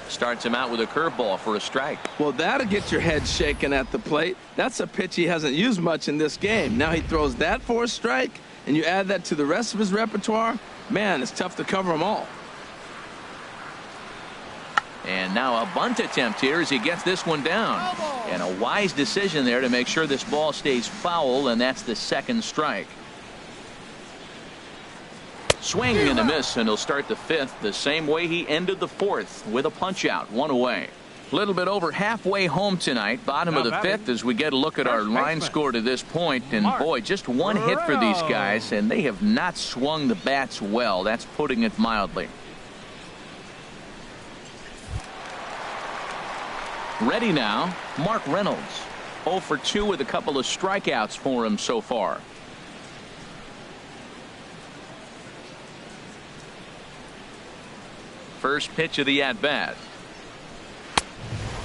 Starts him out with a curveball for a strike. Well, that'll get your head shaking at the plate. That's a pitch he hasn't used much in this game. Now he throws that for a strike, and you add that to the rest of his repertoire. Man, it's tough to cover them all. And now a bunt attempt here as he gets this one down. And a wise decision there to make sure this ball stays foul, and that's the second strike. Swing and a miss, and he'll start the 5th the same way he ended the 4th with a punch out, 1 away. A little bit over halfway home tonight, bottom of the 5th, as we get a look at our line score to this point. And boy, just 1 hit for these guys, and they have not swung the bats well. That's putting it mildly. Ready now, Mark Reynolds. 0 for 2 with a couple of strikeouts for him so far. First pitch of the at-bat.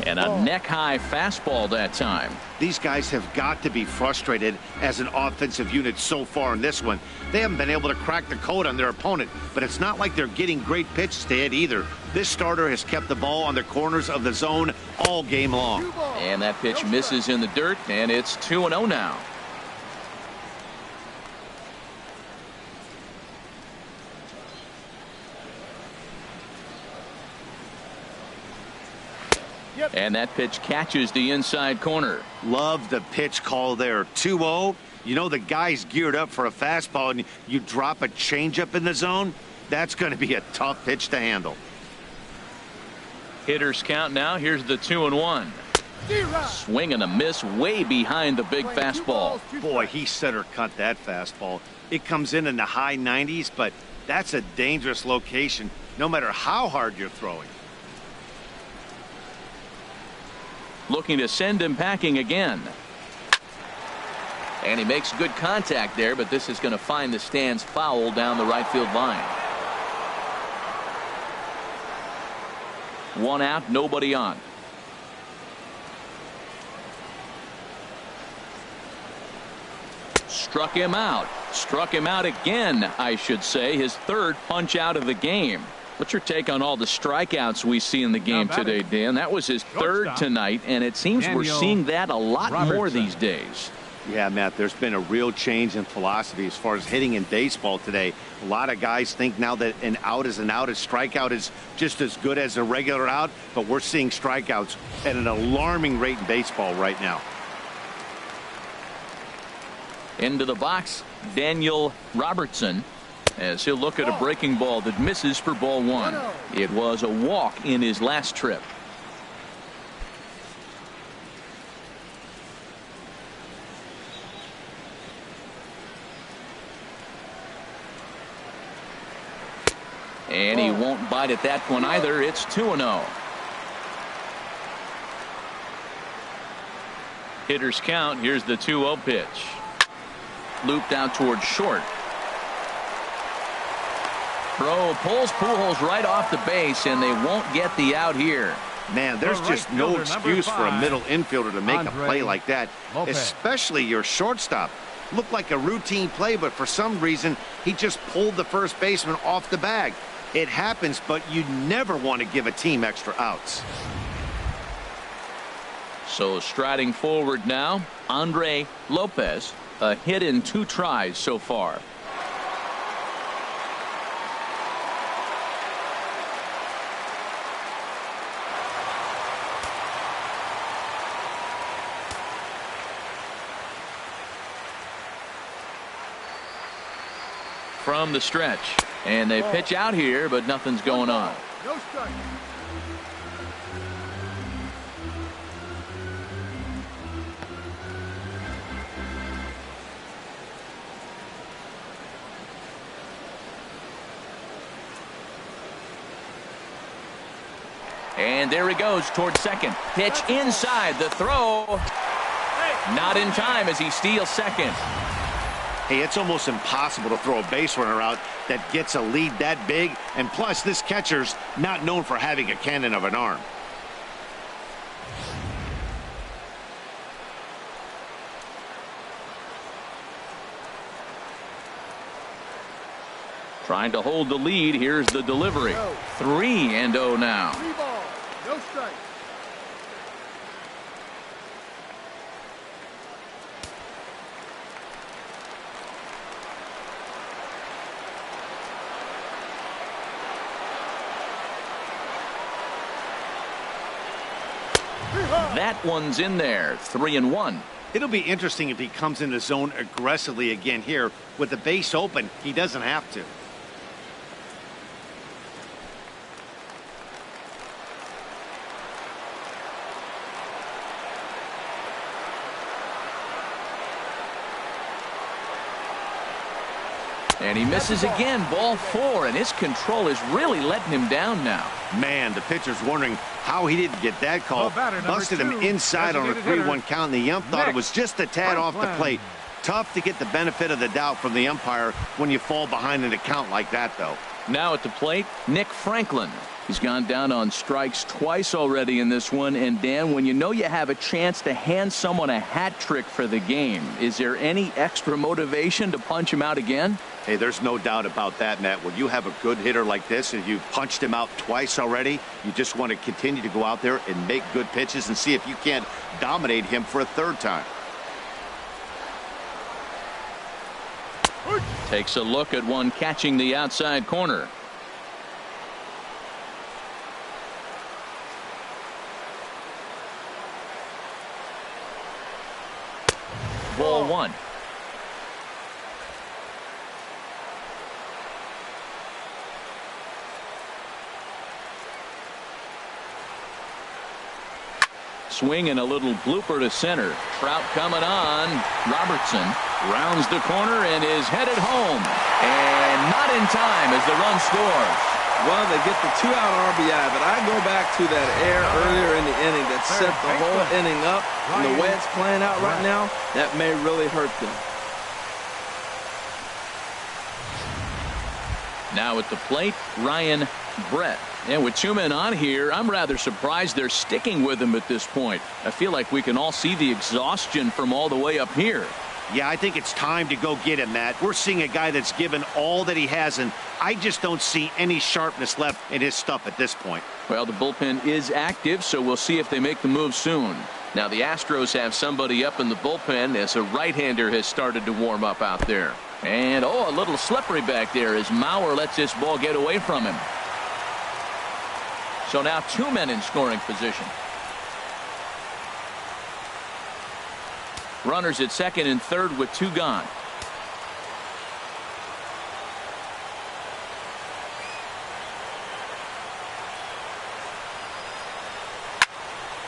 And a neck-high fastball that time. These guys have got to be frustrated as an offensive unit so far in this one. They haven't been able to crack the code on their opponent, but it's not like they're getting great pitches to hit either. This starter has kept the ball on the corners of the zone all game long. And that pitch misses in the dirt, and it's 2-0 now. And that pitch catches the inside corner. Love the pitch call there. 2-0. You know the guy's geared up for a fastball, and you drop a changeup in the zone. That's going to be a tough pitch to handle. Hitters count now. Here's the 2-1. Swing and a miss way behind the big fastball. Boy, he center cut that fastball. It comes in the high 90s, but that's a dangerous location no matter how hard you're throwing. Looking to send him packing again. And he makes good contact there, but this is going to find the stands foul down the right field line. 1 out, nobody on. Struck him out. Struck him out again, I should say. His third punch out of the game. What's your take on all the strikeouts we see in the game today, Dan? That was his third tonight, and it seems we're seeing that a lot more these days. Yeah, Matt, there's been a real change in philosophy as far as hitting in baseball today. A lot of guys think now that an out is an out, a strikeout is just as good as a regular out, but we're seeing strikeouts at an alarming rate in baseball right now. Into the box, Daniel Robertson, as he'll look at a breaking ball that misses for ball 1. It was a walk in his last trip. And he won't bite at that one either. It's 2-0. Hitters count. Here's the 2-0 pitch. Looped out towards short. Throw pulls Pujols right off the base, and they won't get the out here. Man, there's just no excuse for a middle infielder to make a play like that, especially your shortstop. Looked like a routine play, but for some reason, he just pulled the first baseman off the bag. It happens, but you never want to give a team extra outs. So striding forward now, Andre Lopez, a hit in 2 tries so far. From the stretch, and they pitch out here, but nothing's going on. No strike. And there he goes towards second. Pitch inside, the throw. Not in time as he steals second. Hey, it's almost impossible to throw a base runner out that gets a lead that big, and plus this catcher's not known for having a cannon of an arm. Trying to hold the lead. Here's the delivery. 3-0 now. 3 balls, no strike. That one's in there. 3-1. It'll be interesting if he comes in the zone aggressively again here. With the base open, he doesn't have to. And he misses again, ball 4, and his control is really letting him down now. Man, the pitcher's wondering how he didn't get that call. Busted him 2, inside on a 3-1 count, and the ump thought it was just a tad off the plate. Tough to get the benefit of the doubt from the umpire when you fall behind in a count like that, though. Now at the plate, Nick Franklin. He's gone down on strikes twice already in this one. And Dan, when you know you have a chance to hand someone a hat trick for the game, is there any extra motivation to punch him out again? Hey, there's no doubt about that, Matt. When you have a good hitter like this and you've punched him out twice already, you just want to continue to go out there and make good pitches and see if you can't dominate him for a third time. Takes a look at one catching the outside corner. Ball 1. Swing and a little blooper to center. Trout coming on. Robertson rounds the corner and is headed home. And not in time as the run scores. Well, they get the 2-out RBI, but I go back to that error earlier in the inning that set the whole inning up. And the way it's playing out right now, that may really hurt them. Now at the plate, Ryan Brett. And with 2 men on here, I'm rather surprised they're sticking with him at this point. I feel like we can all see the exhaustion from all the way up here. Yeah, I think it's time to go get him, Matt. We're seeing a guy that's given all that he has, and I just don't see any sharpness left in his stuff at this point. Well, the bullpen is active, so we'll see if they make the move soon. Now the Astros have somebody up in the bullpen as a right-hander has started to warm up out there. And, a little slippery back there as Mauer lets this ball get away from him. So now 2 men in scoring position. Runners at second and third with 2 gone.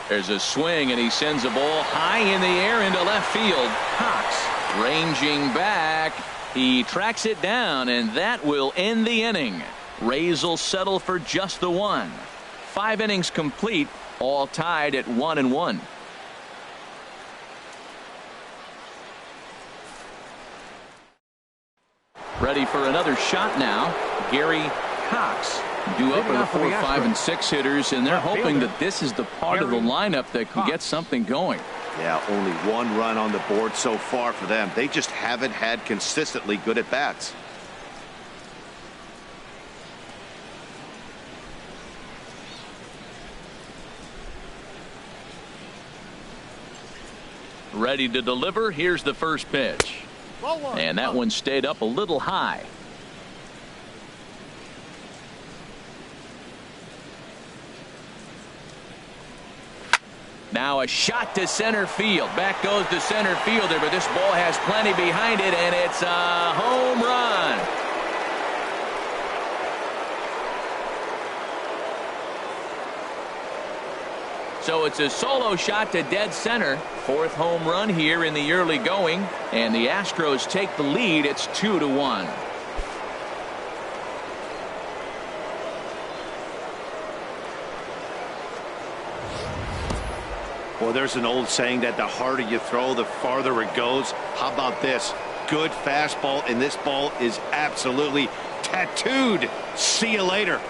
There's a swing and he sends a ball high in the air into left field. Cox ranging back. He tracks it down, and that will end the inning. Rays will settle for just the 1. 5 innings complete, all tied at 1-1. Ready for another shot now. Gary Cox due up for the 4, 5, and 6 hitters, and they're hoping that this is the part of the lineup that can get something going. Yeah, only 1 run on the board so far for them. They just haven't had consistently good at bats. Ready to deliver. Here's the first pitch. And that one stayed up a little high. Now a shot to center field. Back goes the center fielder, but this ball has plenty behind it, and it's a home run. So it's a solo shot to dead center. 4th home run here in the early going, and the Astros take the lead. It's 2-1. Well, there's an old saying that the harder you throw, the farther it goes. How about this? Good fastball, and this ball is absolutely tattooed. See you later.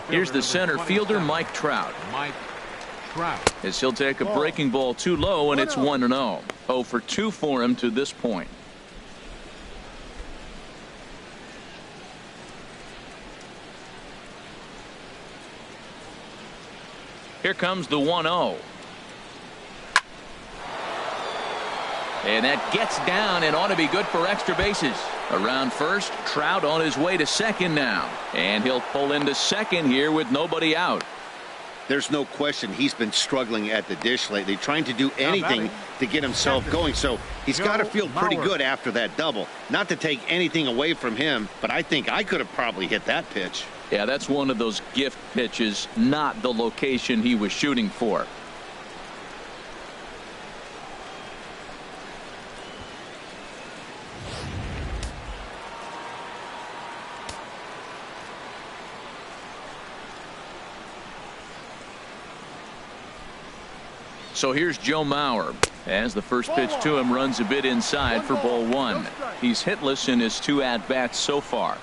Here's the center fielder, Mike Trout. As he'll take a breaking ball too low, and it's 1-0. 0 for 2 for him to this point. Here comes the 1-0. And that gets down and ought to be good for extra bases. Around first, Trout on his way to second now. And he'll pull into second here with nobody out. There's no question he's been struggling at the dish lately, trying to do anything to get himself going. So he's got to feel pretty good after that double. Not to take anything away from him, but I think I could have probably hit that pitch. Yeah, that's one of those gift pitches, not the location he was shooting for. So here's Joe Mauer as the first pitch to him runs a bit inside for ball one. He's hitless in his 2 at-bats so far.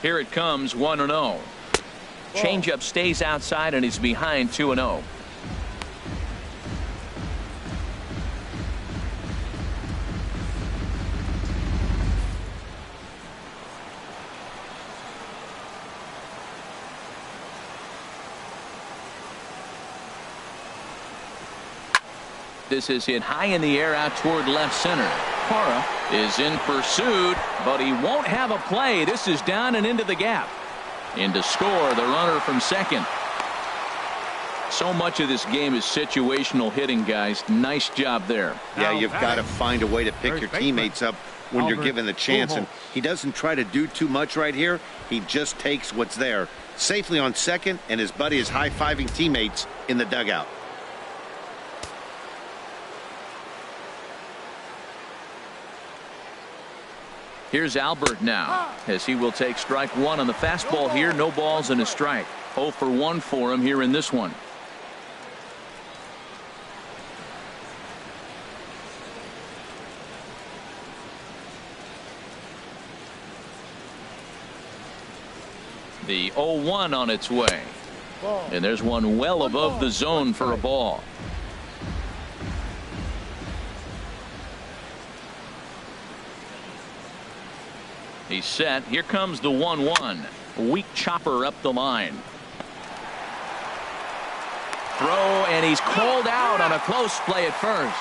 Here it comes, 1-0. Changeup stays outside and he's behind 2-0. This is hit high in the air out toward left center. Parra is in pursuit, but he won't have a play. This is down and into the gap. In to score, the runner from second. So much of this game is situational hitting, guys. Nice job there. Yeah, you've got to find a way to pick your teammates up when you're given the chance. And he doesn't try to do too much right here. He just takes what's there. Safely on second, and his buddy is high-fiving teammates in the dugout. Here's Albert now, as he will take strike one on the fastball here. No balls and a strike. 0 for 1 for him here in this one. The 0-1 on its way. And there's one well above the zone for a ball. He's set. Here comes the 1-1. Weak chopper up the line. Throw, and he's called out on a close play at first.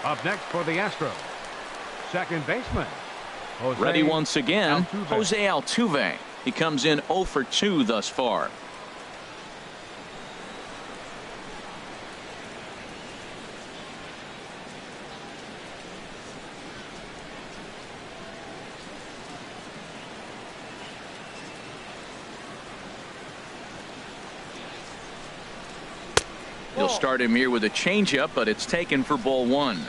Up next for the Astros, second baseman, Jose Ready once again, Altuve. Jose Altuve. He comes in 0 for 2 thus far. He'll start him here with a changeup, but it's taken for ball one.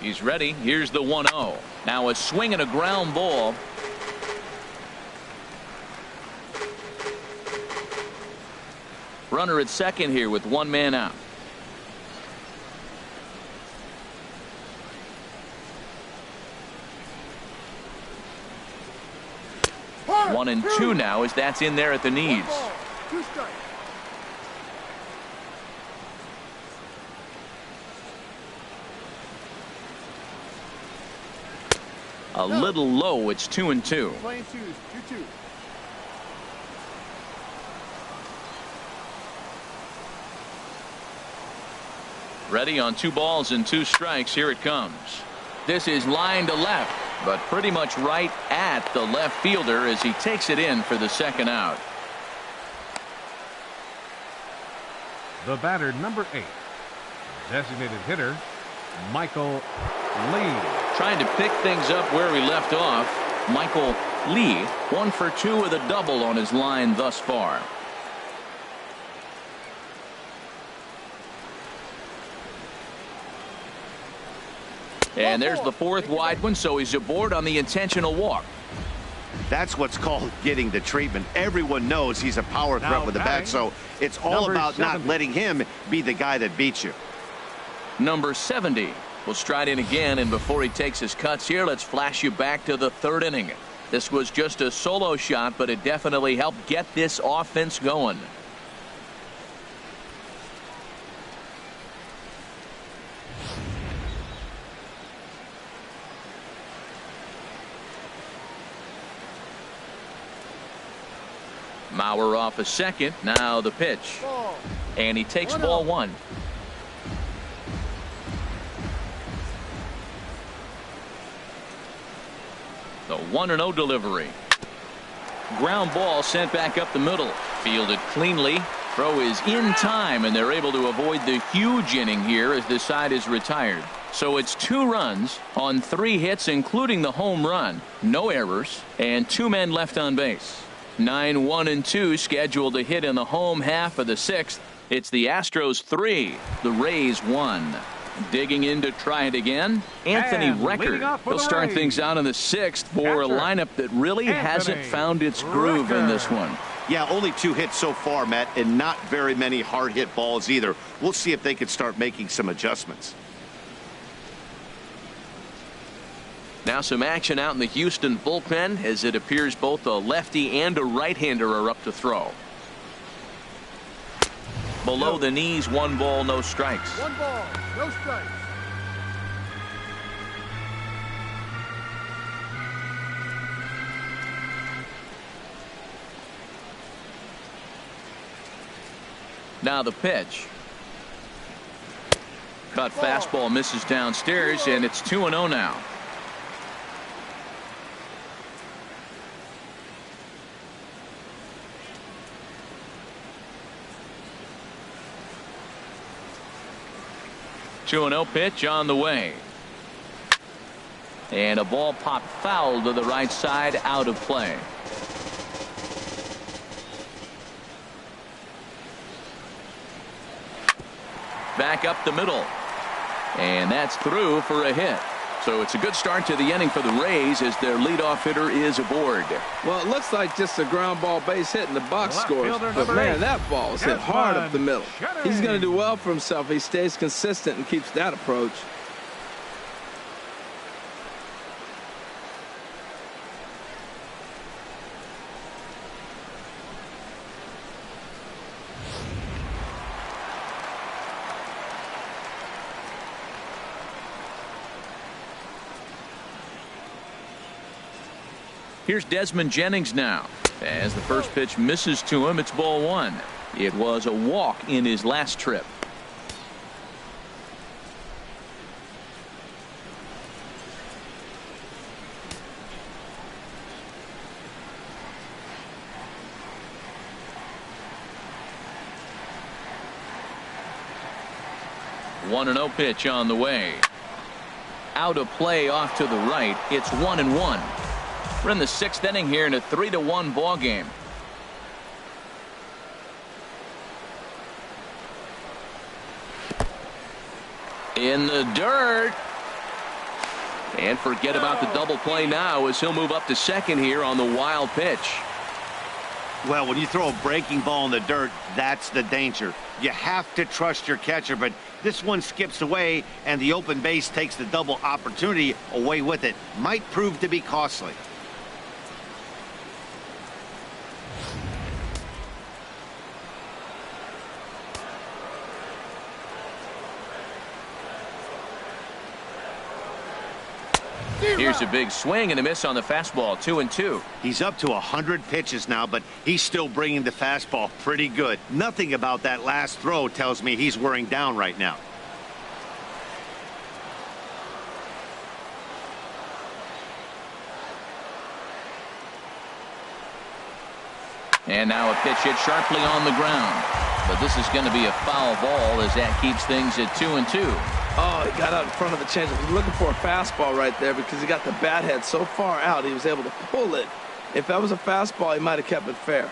He's ready. Here's the 1-0. Now a swing and a ground ball. Runner at second here with 1 man out. One and two now as that's in there at the knees. A little low. It's 2-2. Playing twos, 2-2. Ready on 2 balls and 2 strikes. Here it comes. This is line to left, but pretty much right at the left fielder as he takes it in for the second out. The batter, number 8, designated hitter, Michael Lee. Trying to pick things up where we left off. Michael Lee, 1 for 2 with a double on his line thus far. And there's the 4th wide one, so he's aboard on the intentional walk. That's what's called getting the treatment. Everyone knows he's a power threat Now with the bat, batting, so it's all number about 70. not letting him be the guy that beats you. Number 70 will stride in again, and before he takes his cuts here, let's flash you back to the 3rd inning. This was just a solo shot, but it definitely helped get this offense going. Mauer off a second. Now the pitch. And he takes ball 1. The 1-0 delivery. Ground ball sent back up the middle. Fielded cleanly. Throw is in time, and they're able to avoid the huge inning here as this side is retired. So it's 2 runs on 3 hits, including the home run, no errors, and 2 men left on base. 9, 1, and 2 scheduled to hit in the home half of the 6th. It's the Astros 3, the Rays 1. Digging in to try it again, Anthony Recker. He'll start things out in the 6th for a lineup that really hasn't found its groove in this one. Yeah, only 2 hits so far, Matt, and not very many hard hit balls either. We'll see if they can start making some adjustments. Now some action out in the Houston bullpen, as it appears both a lefty and a right-hander are up to throw. Below the knees, 1 ball, no strikes. 1 ball, no strikes. Now the pitch. Cut fastball misses downstairs, and it's 2-0 now. 2-0 pitch on the way. And a ball popped foul to the right side, out of play. Back up the middle. And that's through for a hit. So it's a good start to the inning for the Rays as their leadoff hitter is aboard. Well, it looks like just a ground ball base hit and the box Left scores. fielder But, number man, 8. that ball is hit hard up the middle. He's going to do well for himself. He stays consistent and keeps that approach. Here's Desmond Jennings now. As the first pitch misses to him, it's ball 1. It was a walk in his last trip. One and 0 pitch on the way. Out of play off to the right. It's 1-1. We're in the 6th inning here in a 3-1 ball game. In the dirt. And forget about the double play now as he'll move up to second here on the wild pitch. Well, when you throw a breaking ball in the dirt, that's the danger. You have to trust your catcher, but this one skips away and the open base takes the double opportunity away with it. Might prove to be costly. Here's a big swing and a miss on the fastball. 2-2. He's up to 100 pitches now, but he's still bringing the fastball pretty good. Nothing about that last throw tells me he's wearing down right now. And now a pitch hit sharply on the ground. But this is going to be a foul ball as that keeps things at 2-2. Oh, he got out in front of the changeup. He's looking for a fastball right there because he got the bat head so far out he was able to pull it. If that was a fastball, he might have kept it fair.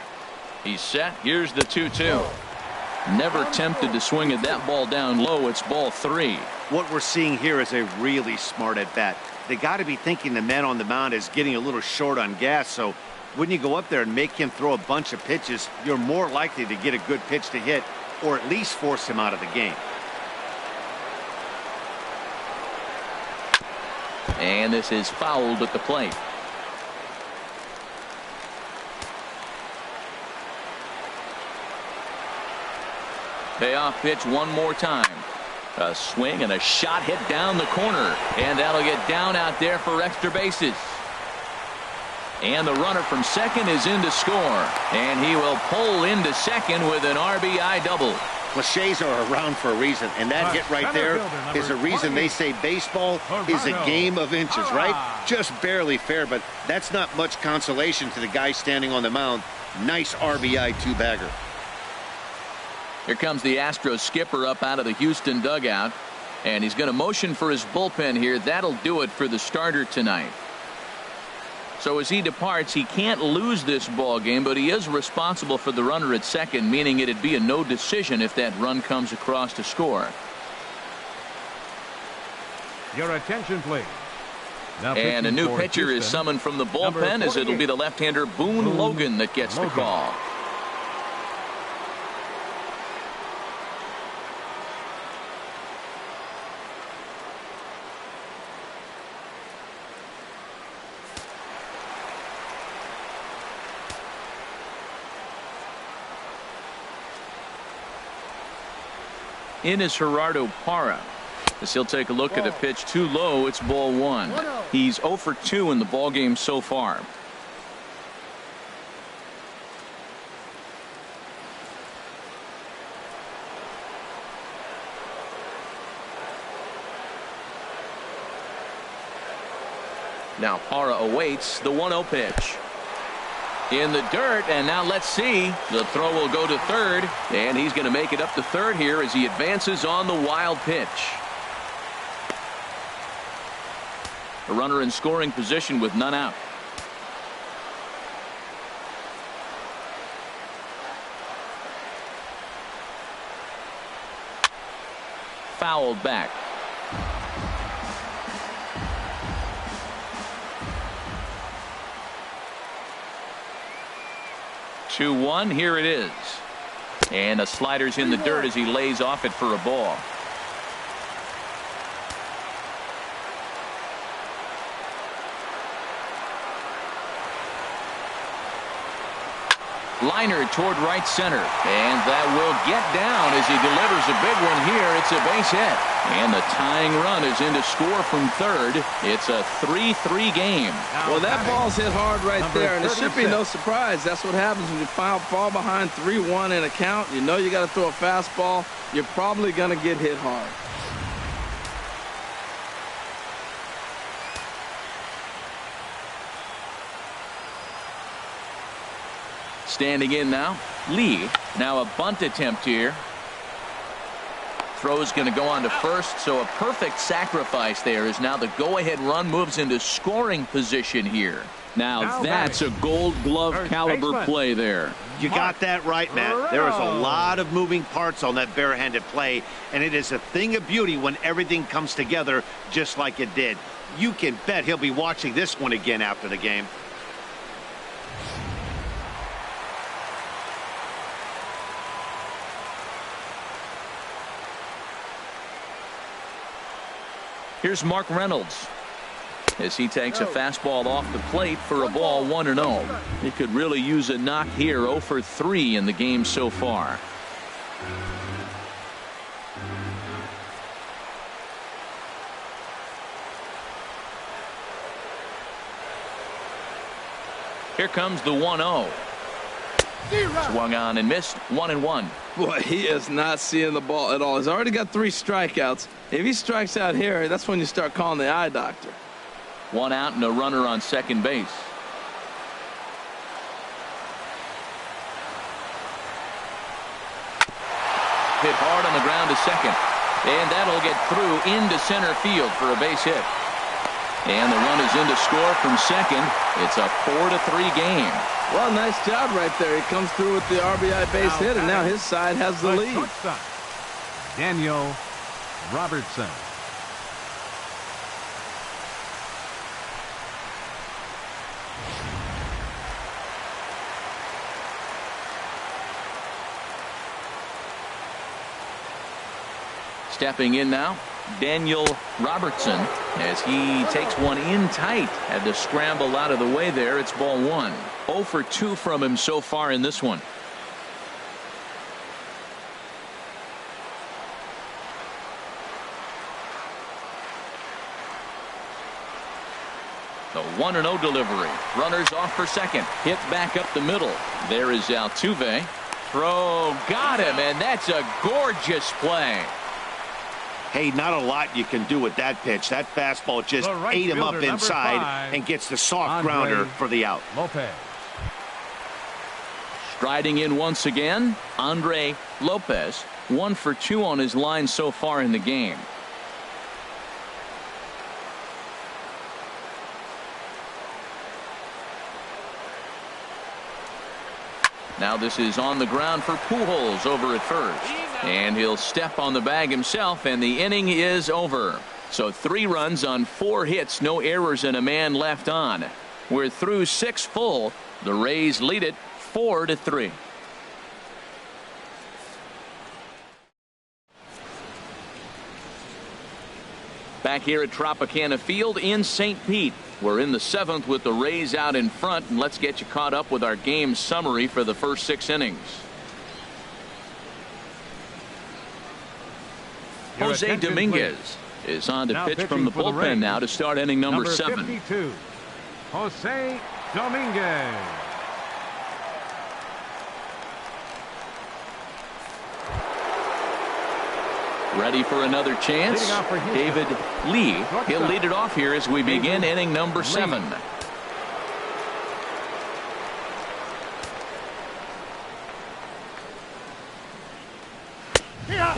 He's set. Here's the 2-2. Never tempted to swing at that ball down low. It's ball 3. What we're seeing here is a really smart at bat. They got to be thinking the man on the mound is getting a little short on gas, so when you go up there and make him throw a bunch of pitches, you're more likely to get a good pitch to hit or at least force him out of the game. And this is fouled at the plate. Payoff pitch one more time. A swing and a shot hit down the corner. And that'll get down out there for extra bases. And the runner from second is in to score. And he will pull into second with an RBI double. Cliches are around for a reason, and that hit right there is a reason they say baseball is a game of inches, right? Just barely fair, but that's not much consolation to the guy standing on the mound. Nice RBI two-bagger. Here comes the Astros skipper up out of the Houston dugout. And he's going to motion for his bullpen here. That'll do it for the starter tonight. So as he departs, he can't lose this ball game, but he is responsible for the runner at second, meaning it'd be a no decision if that run comes across to score. Your attention, please. Now and a pitching new for pitcher is Houston, summoned from the number bullpen, as it'll 48. be the left-hander Boone Logan that gets the call. In is Gerardo Parra. As he'll take a look at a pitch too low, it's ball one. He's 0 for 2 in the ball game so far. Now Parra awaits the 1-0 pitch. In the dirt, and now let's see. The throw will go to third, and he's going to make it up to third here as he advances on the wild pitch. A runner in scoring position with none out. Fouled back. 2-1. Here it is. And a slider's in the dirt as he lays off it for a ball. Liner toward right center. And that will get down as he delivers a big one here. It's a base hit. And the tying run is in to score from third. It's a 3-3 game. Well, that ball's hit hard right number there, and it should be 36. no surprise. That's what happens when you fall behind 3-1 in a count. You know you got to throw a fastball. You're probably going to get hit hard. Standing in now, Lee. Now a bunt attempt here. Throw's going to go on to first, so a perfect sacrifice there as now the go-ahead run moves into scoring position here. Now that's a Gold Glove caliber play there. You got that right, Matt. There is a lot of moving parts on that barehanded play, and it is a thing of beauty when everything comes together just like it did. You can bet he'll be watching this one again after the game. Here's Mark Reynolds as he takes a fastball off the plate for a ball 1-0. He could really use a knock here. 0 for 3 in the game so far. Here comes the 1-0. Swung on and missed. 1-1. Boy, he is not seeing the ball at all. He's already got 3 strikeouts. If he strikes out here, that's when you start calling the eye doctor. 1 out and a runner on second base. Hit hard on the ground to second. And that'll get through into center field for a base hit. And the run is in to score from second. It's a 4-3 game. Well, nice job right there. He comes through with the RBI base hit, and now his side has the lead. Shortstop, Daniel Robertson. Stepping in now, Daniel Robertson, as he takes one in tight. Had to scramble out of the way there. It's ball 1. 0 for 2 from him so far in this one. The 1-0 delivery. Runners off for second. Hit back up the middle. There is Altuve. Throw got him, and that's a gorgeous play. Hey, not a lot you can do with that pitch. That fastball just right ate him up fielder, inside number 5, and gets the soft Andre grounder for the out. Lopez. Striding in once again, Andre Lopez. 1 for 2 on his line so far in the game. Now this is on the ground for Pujols over at first. And he'll step on the bag himself, and the inning is over. So 3 runs on 4 hits, no errors, and a man left on. We're through 6 full. The Rays lead it 4-3. Back here at Tropicana Field in St. Pete. We're in the 7th with the Rays out in front, and let's get you caught up with our game summary for the first 6 innings. Your Jose attention, Dominguez please. is on to Now pitch pitching from the for the bullpen Rays, now to start inning number 7. 52, Jose Dominguez. Ready for another chance. Leading off for Houston, David Lee. He'll shortstop, lead it off here as we begin David inning number 7. Lee.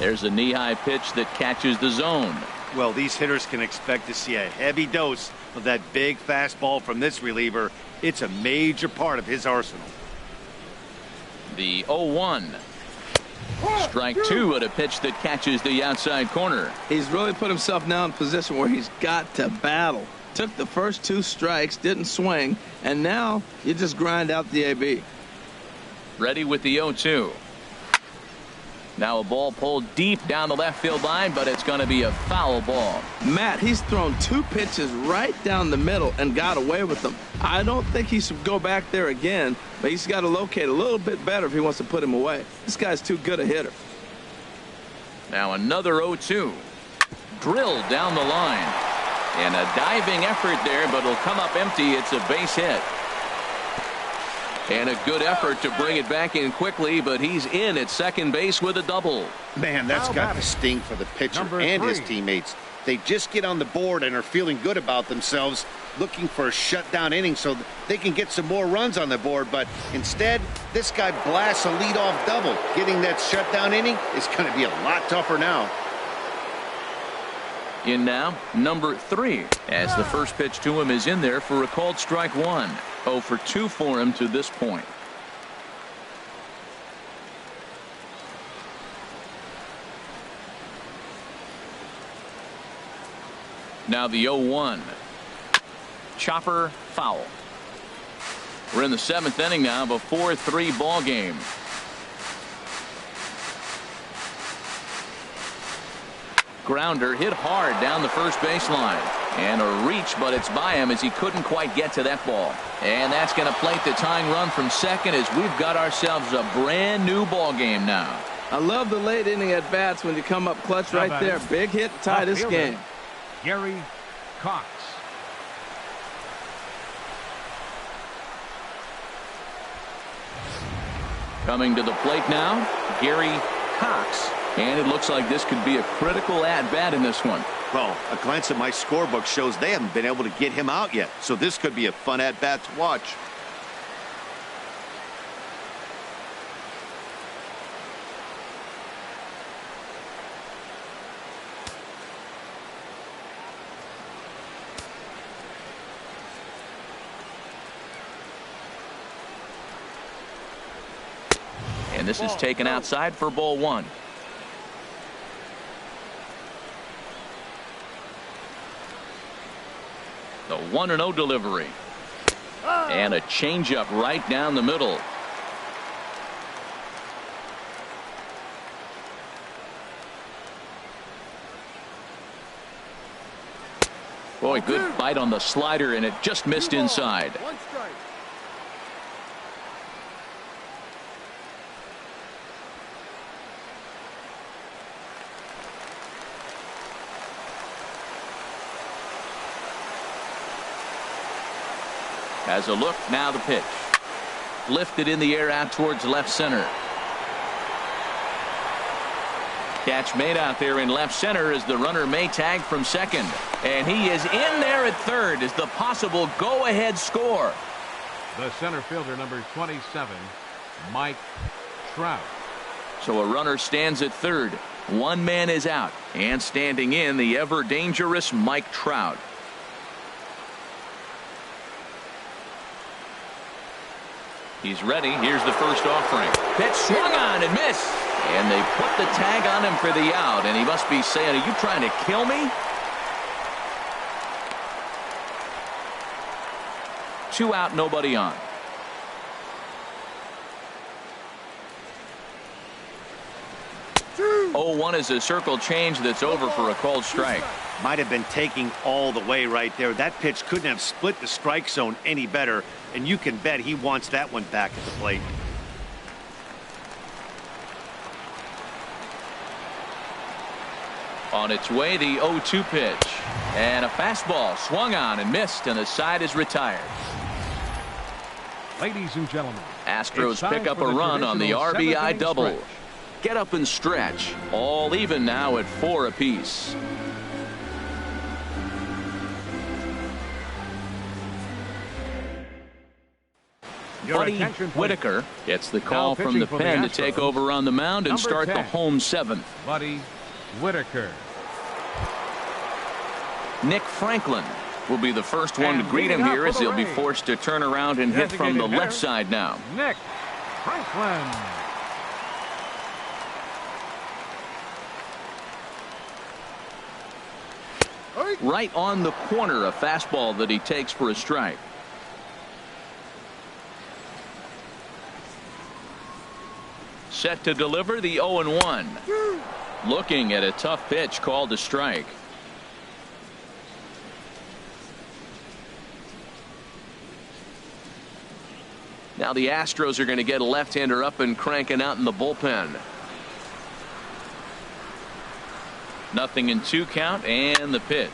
There's a knee-high pitch that catches the zone. Well, these hitters can expect to see a heavy dose of that big fastball from this reliever. It's a major part of his arsenal. The 0-1. Strike 2 at a pitch that catches the outside corner. He's really put himself now in a position where he's got to battle. Took the first 2 strikes, didn't swing, and now you just grind out the AB. Ready with the 0-2. Now a ball pulled deep down the left field line, but it's going to be a foul ball. Matt, he's thrown 2 pitches right down the middle and got away with them. I don't think he should go back there again, but he's got to locate a little bit better if he wants to put him away. This guy's too good a hitter. Now another 0-2. Drilled down the line. And a diving effort there, but it'll come up empty. It's a base hit. And a good effort to bring it back in quickly, but he's in at second base with a double. Man, that's got to sting for the pitcher Number and his 3. teammates. They just get on the board and are feeling good about themselves, looking for a shutdown inning so they can get some more runs on the board. But instead, this guy blasts a leadoff double. Getting that shutdown inning is going to be a lot tougher now. In now, number 3, as the first pitch to him is in there for a called strike 1. 0 for 2 for him to this point. Now the 0-1. Chopper foul. We're in the 7th inning now of a 4-3 ball game. Grounder hit hard down the first baseline. And a reach, but it's by him as he couldn't quite get to that ball. And that's going to plate the tying run from second as we've got ourselves a brand new ball game now. I love the late inning at bats when you come up clutch right there. Big hit to tie this game. Gary Cox. Coming to the plate now, Gary Cox. And it looks like this could be a critical at-bat in this one. Well, a glance at my scorebook shows they haven't been able to get him out yet. So this could be a fun at-bat to watch. And this is taken outside for ball 1. The 1-0 delivery. And a changeup right down the middle. Boy, good bite on the slider, and it just missed inside. 1 strike. Has a look, now the pitch. Lifted in the air out towards left center. Catch made out there in left center as the runner may tag from second. And he is in there at third as the possible go-ahead score. The center fielder, number 27, Mike Trout. So a runner stands at third. One man is out. And standing in, the ever-dangerous Mike Trout. He's ready. Here's the first offering. Pitch swung on and missed. And they put the tag on him for the out. And he must be saying, are you trying to kill me? 2 out, nobody on. 0-1 is a circle change that's over for a called strike. Might have been taking all the way right there. That pitch couldn't have split the strike zone any better, and you can bet he wants that one back at the plate. On its way, the 0-2 pitch. And a fastball swung on and missed, and the side is retired. Ladies and gentlemen, Astros pick up a run on the RBI double. Stretch. Get up and stretch. All even now at 4 apiece. Buddy Whitaker gets the call from the pen to take over on the mound and start the home 7th. Buddy Whitaker. Nick Franklin will be the first one to greet him here as he'll be forced to turn around and hit from the left side now. Nick Franklin. Right on the corner, a fastball that he takes for a strike. Set to deliver the 0-1. Looking at a tough pitch called a strike. Now the Astros are going to get a left-hander up and cranking out in the bullpen. 0-2 count, and the pitch.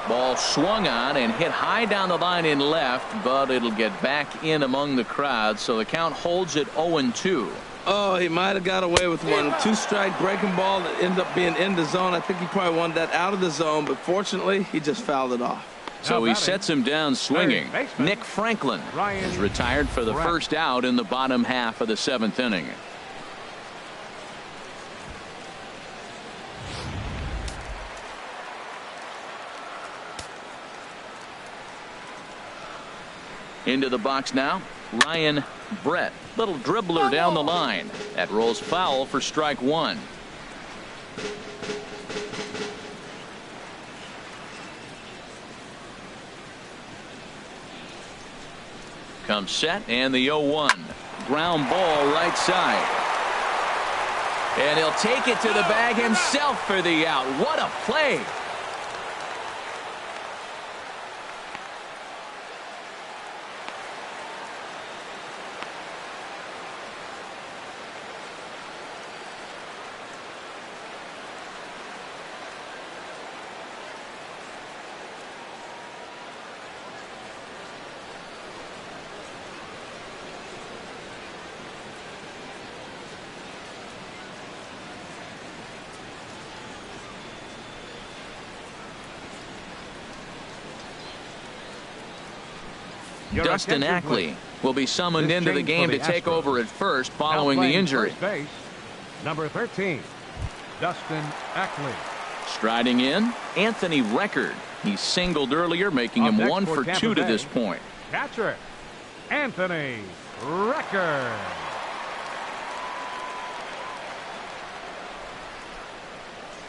Ball swung on and hit high down the line in left, but it'll get back in among the crowd, so the count holds at 0-2. Oh, he might have got away with one. 2-strike breaking ball that ended up being in the zone. I think he probably wanted that out of the zone, but fortunately, he just fouled it off. So he sets him down swinging. Nick Franklin is retired for the first out in the bottom half of the 7th inning. Into the box now, Ryan Brett. Little dribbler down the line. That rolls foul for strike 1. Comes set, and the 0-1. Ground ball right side. And he'll take it to the bag himself for the out. What a play. Dustin Ackley will be summoned into the game to take over at first following the injury. Base, number 13, Dustin Ackley. Striding in, Anthony Record. He singled earlier, making him 1 for 2 to this point. Catcher, Anthony Record.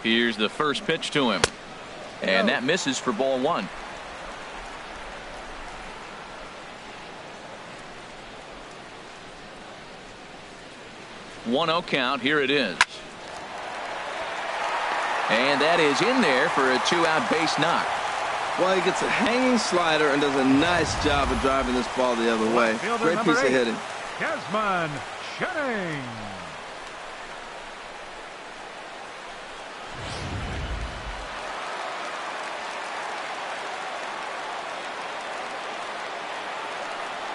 Here's the first pitch to him. And that misses for ball 1. 1-0 count. Here it is. And that is in there for a 2-out base knock. Well, he gets a hanging slider and does a nice job of driving this ball the other way. Great piece of hitting. Desmond Jennings.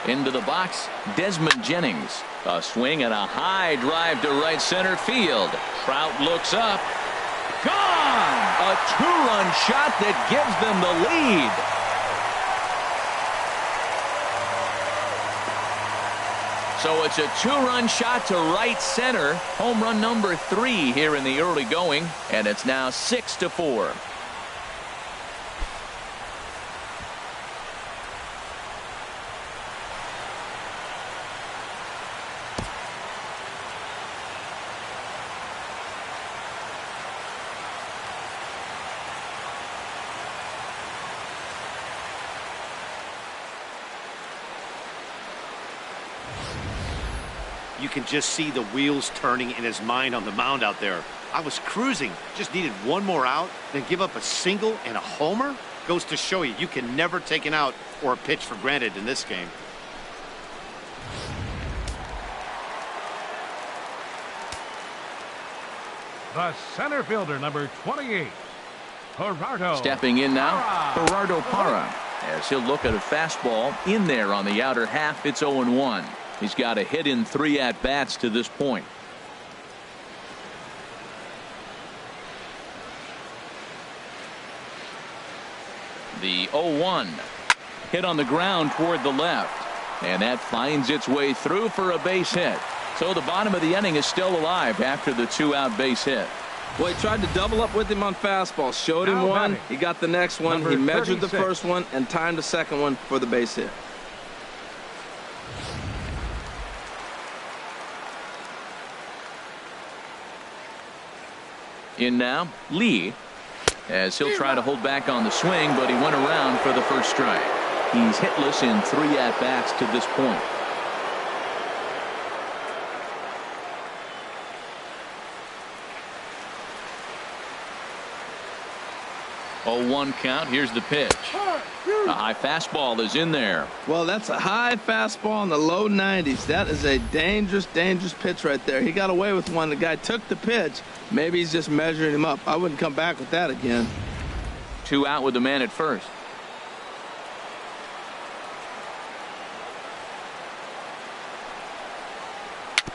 Into the box, Desmond Jennings. A swing and a high drive to right center field. Trout looks up. Gone! A 2-run shot that gives them the lead. So it's a 2-run shot to right center. Home run number 3 here in the early going, and it's now 6-4. You can just see the wheels turning in his mind on the mound out there. I was cruising, just needed one more out, then give up a single and a homer? Goes to show you, you can never take an out or a pitch for granted in this game. The center fielder, number 28, Gerardo. Stepping in now, Parra. Gerardo Parra, as he'll look at a fastball in there on the outer half. It's 0-1. He's got a hit in 3 at-bats to this point. The 0-1 hit on the ground toward the left, and that finds its way through for a base hit. So the bottom of the inning is still alive after the 2-out base hit. Well, he tried to double up with him on fastball, showed him Now one, batting, he got the next one, number he measured the 36. first one and timed the second one for the base hit. In now, Lee, as he'll try to hold back on the swing, but he went around for the first strike. He's hitless in 3 at-bats to this point. 0-1 count. Here's the pitch. A high fastball is in there. Well, that's a high fastball in the low 90s. That is a dangerous, dangerous pitch right there. He got away with one. The guy took the pitch. Maybe he's just measuring him up. I wouldn't come back with that again. 2 out with the man at first.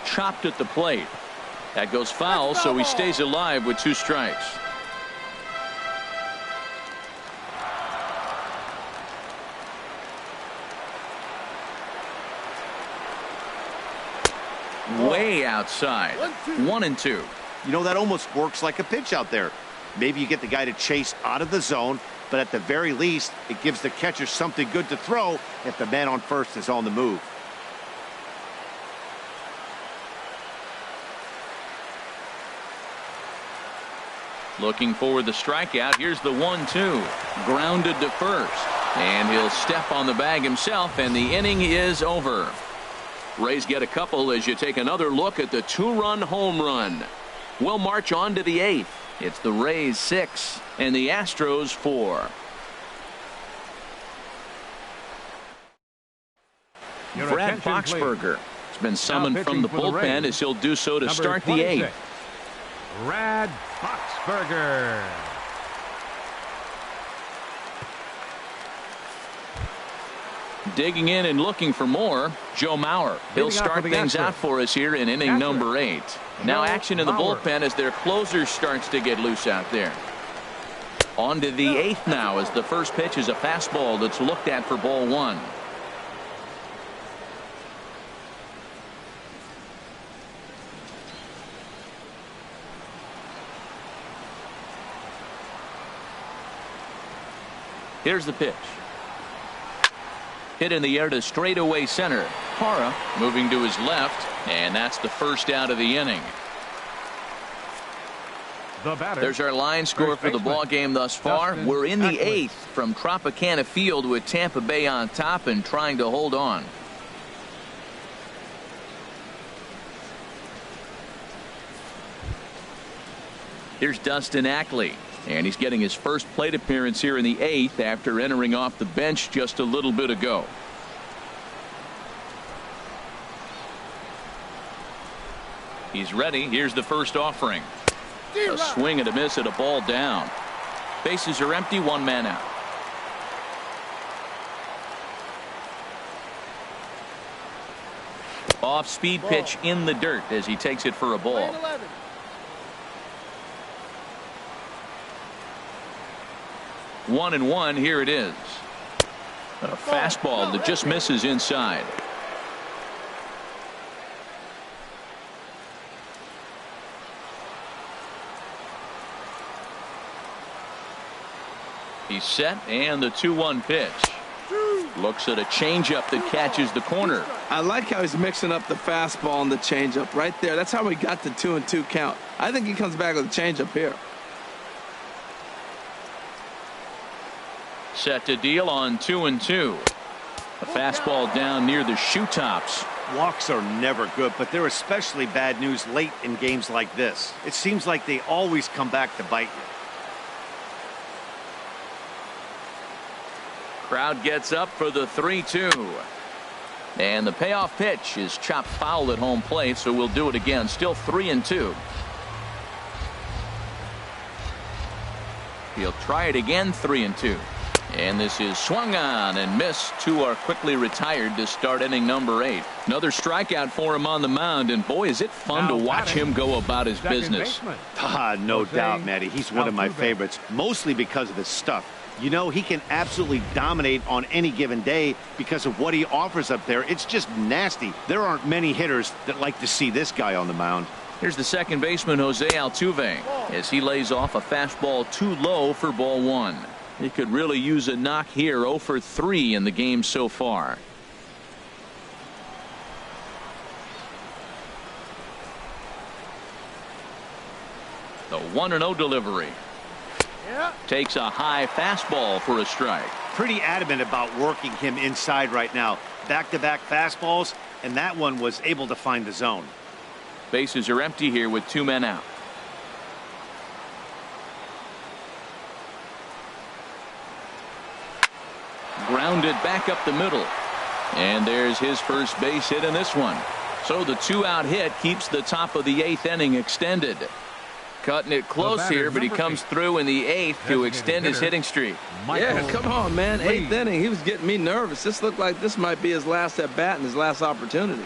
Chopped at the plate. That goes foul, so he stays alive with 2 strikes. Way outside. 1-2. You know, that almost works like a pitch out there. Maybe you get the guy to chase out of the zone, but at the very least, it gives the catcher something good to throw if the man on first is on the move. Looking for the strikeout. Here's the 1-2. Grounded to first. And he'll step on the bag himself, and the inning is over. Rays get a couple as you take another look at the 2-run home run. We'll march on to the 8th. It's the Rays 6 and the Astros 4. Your Brad attention, Boxberger has been summoned Now from the pitching for the bullpen Rays, as he'll do so to number start the 26, 8th. Brad Boxberger. Digging in and looking for more, Joe Mauer. He'll Leading off start for the things Astros. out for us here in inning Astros. number 8. Now Joe action in the Mauer. bullpen as their closer starts to get loose out there. On to the 8th now as the first pitch is a fastball that's looked at for ball 1. Here's the pitch. Hit in the air to straightaway center. Parra moving to his left, and that's the first out of the inning. The batter. There's our line score First for the baseman, ball game thus far. Dustin We're in the Ackley. 8th from Tropicana Field with Tampa Bay on top and trying to hold on. Here's Dustin Ackley, and he's getting his first plate appearance here in the 8th after entering off the bench just a little bit ago. He's ready. Here's the first offering. A swing and a miss at a ball down. Bases are empty, 1 man out. Off speed pitch in the dirt as he takes it for a ball. 11. One and one. Here it is. A fastball that just misses inside. He's set, and the 2-1 pitch. Looks at a changeup that catches the corner. I like how he's mixing up the fastball and the changeup right there. That's how we got the 2-2 count. I think he comes back with a changeup here. Set to deal on 2-2. A fastball down near the shoe tops. Walks are never good, but they're especially bad news late in games like this. It seems like they always come back to bite you. Crowd gets up for the 3-2. And the payoff pitch is chopped foul at home plate, so we'll do it again. Still 3-2. He'll try it again, 3-2. And this is swung on and missed. Two are quickly retired to start inning number 8. Another strikeout for him on the mound, and boy, is it fun to watch him go about his business. No doubt, Matty. He's one of my favorites, mostly because of his stuff. You know, he can absolutely dominate on any given day because of what he offers up there. It's just nasty. There aren't many hitters that like to see this guy on the mound. Here's the second baseman, Jose Altuve, as he lays off a fastball too low for ball 1. He could really use a knock here. 0 for 3 in the game so far. The 1-0 delivery. Takes a high fastball for a strike. Pretty adamant about working him inside right now. Back-to-back fastballs, and that one was able to find the zone. Bases are empty here with 2 men out. Grounded back up the middle. And there's his first base hit in this one. So the 2-out hit keeps the top of the 8th inning extended. Cutting it close here, but he comes through in the 8th to extend his hitting streak. Yeah, come on, man. 8th inning. He was getting me nervous. This looked like this might be his last at bat and his last opportunity.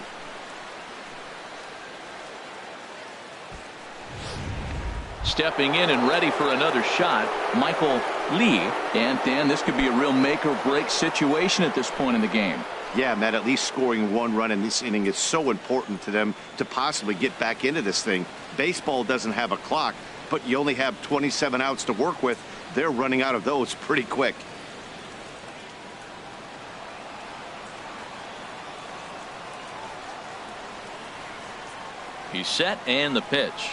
Stepping in and ready for another shot, Michael Lee. And Dan, this could be a real make or break situation at this point in the game. Yeah, Matt, at least scoring 1 run in this inning is so important to them to possibly get back into this thing. Baseball doesn't have a clock, but you only have 27 outs to work with. They're running out of those pretty quick. He's set, and the pitch.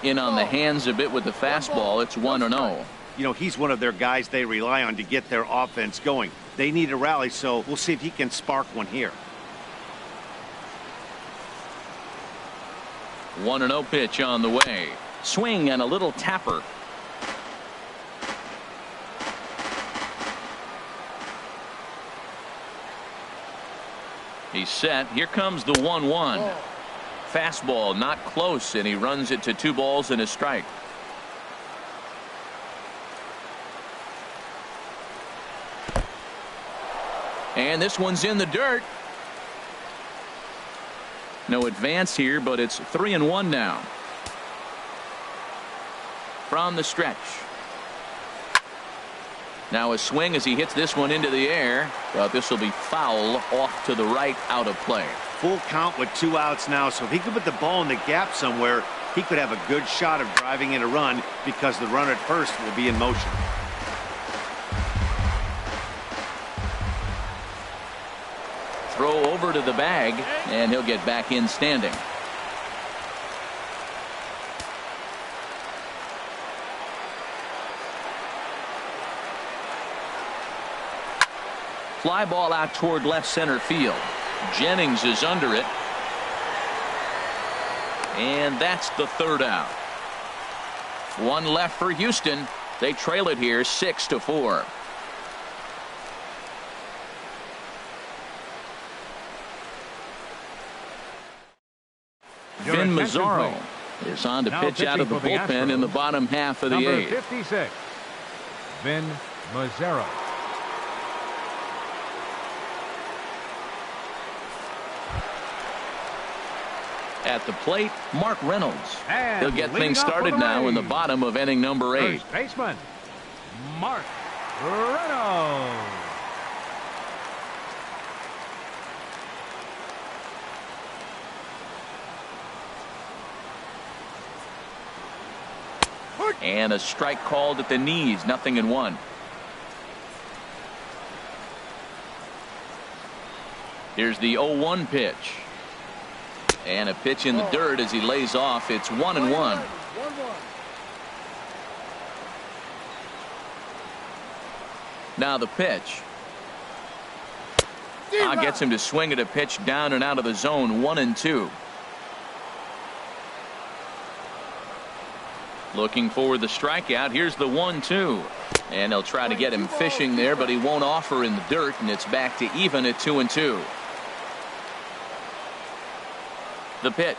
In on the hands a bit with the fastball. It's 1-0. You know, he's one of their guys they rely on to get their offense going. They need a rally, so we'll see if he can spark one here. 1-0 pitch on the way. Swing and a little tapper. He's set. Here comes the 1-1. Fastball not close, and he runs it to 2 balls and a strike. And this one's in the dirt. No advance here, but it's 3-1 now. From the stretch. Now a swing as he hits this one into the air, but this will be foul off to the right, out of play. Full count with 2 outs now, so if he could put the ball in the gap somewhere, he could have a good shot of driving in a run because the runner at first will be in motion. Throw over to the bag, and he'll get back in standing. Fly ball out toward left center field. Jennings is under it. And that's the 3rd out. 1 left for Houston. They trail it here 6-4. Vin Mazzaro is on to pitch out of the bullpen in the bottom half of the 8th. 56, Vin Mazzaro. At the plate, Mark Reynolds. And he'll get things started now in the bottom of inning number 8. First baseman, Mark Reynolds. And a strike called at the knees. 0-1. Here's the 0-1 pitch. And a pitch in the dirt as he lays off. It's 1-1. Now the pitch. Gets him to swing at a pitch down and out of the zone. 1-2. Looking for the strikeout. Here's the 1-2. And they'll try to get him fishing there, but he won't offer in the dirt, and it's back to even at 2-2. The pitch.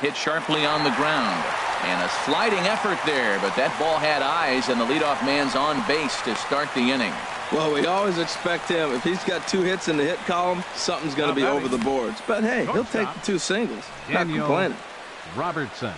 Hit sharply on the ground. And a sliding effort there, but that ball had eyes, and the leadoff man's on base to start the inning. Well, we always expect him, if he's got 2 hits in the hit column, something's going to be over the boards. But hey, he'll take the 2 singles. Not complaining. Robertson.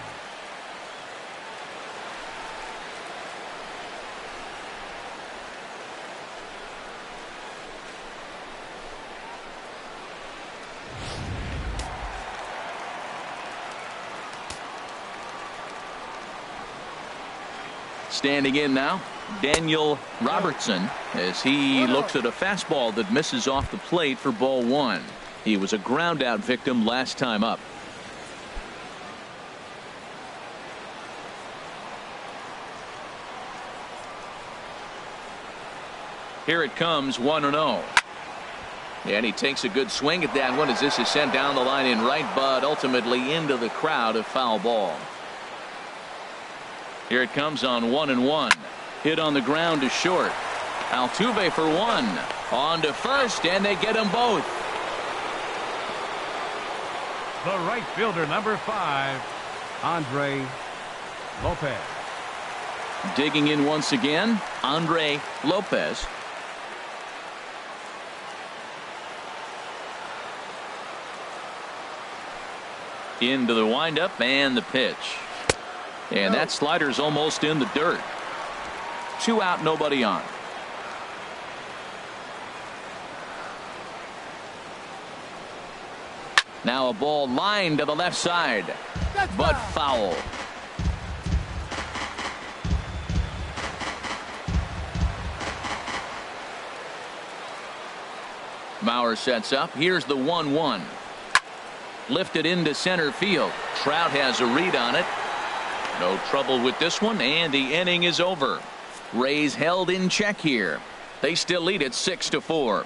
Standing in now, Daniel Robertson, as he looks at a fastball that misses off the plate for ball 1. He was a ground out victim last time up. Here it comes, 1-0. And he takes a good swing at that one as this is sent down the line in right, but ultimately into the crowd, a foul ball. Here it comes on 1-1. Hit on the ground to short. Altuve for 1. On to first, and they get them both. The right fielder, number 5, Andre Lopez. Digging in once again, Andre Lopez. Into the windup and the pitch. And that slider's almost in the dirt. 2 out, nobody on. Now a ball lined to the left side, but foul. Bauer sets up. Here's the 1-1. Lifted into center field. Trout has a read on it. No trouble with this one, and the inning is over. Rays held in check here. They still lead it 6-4.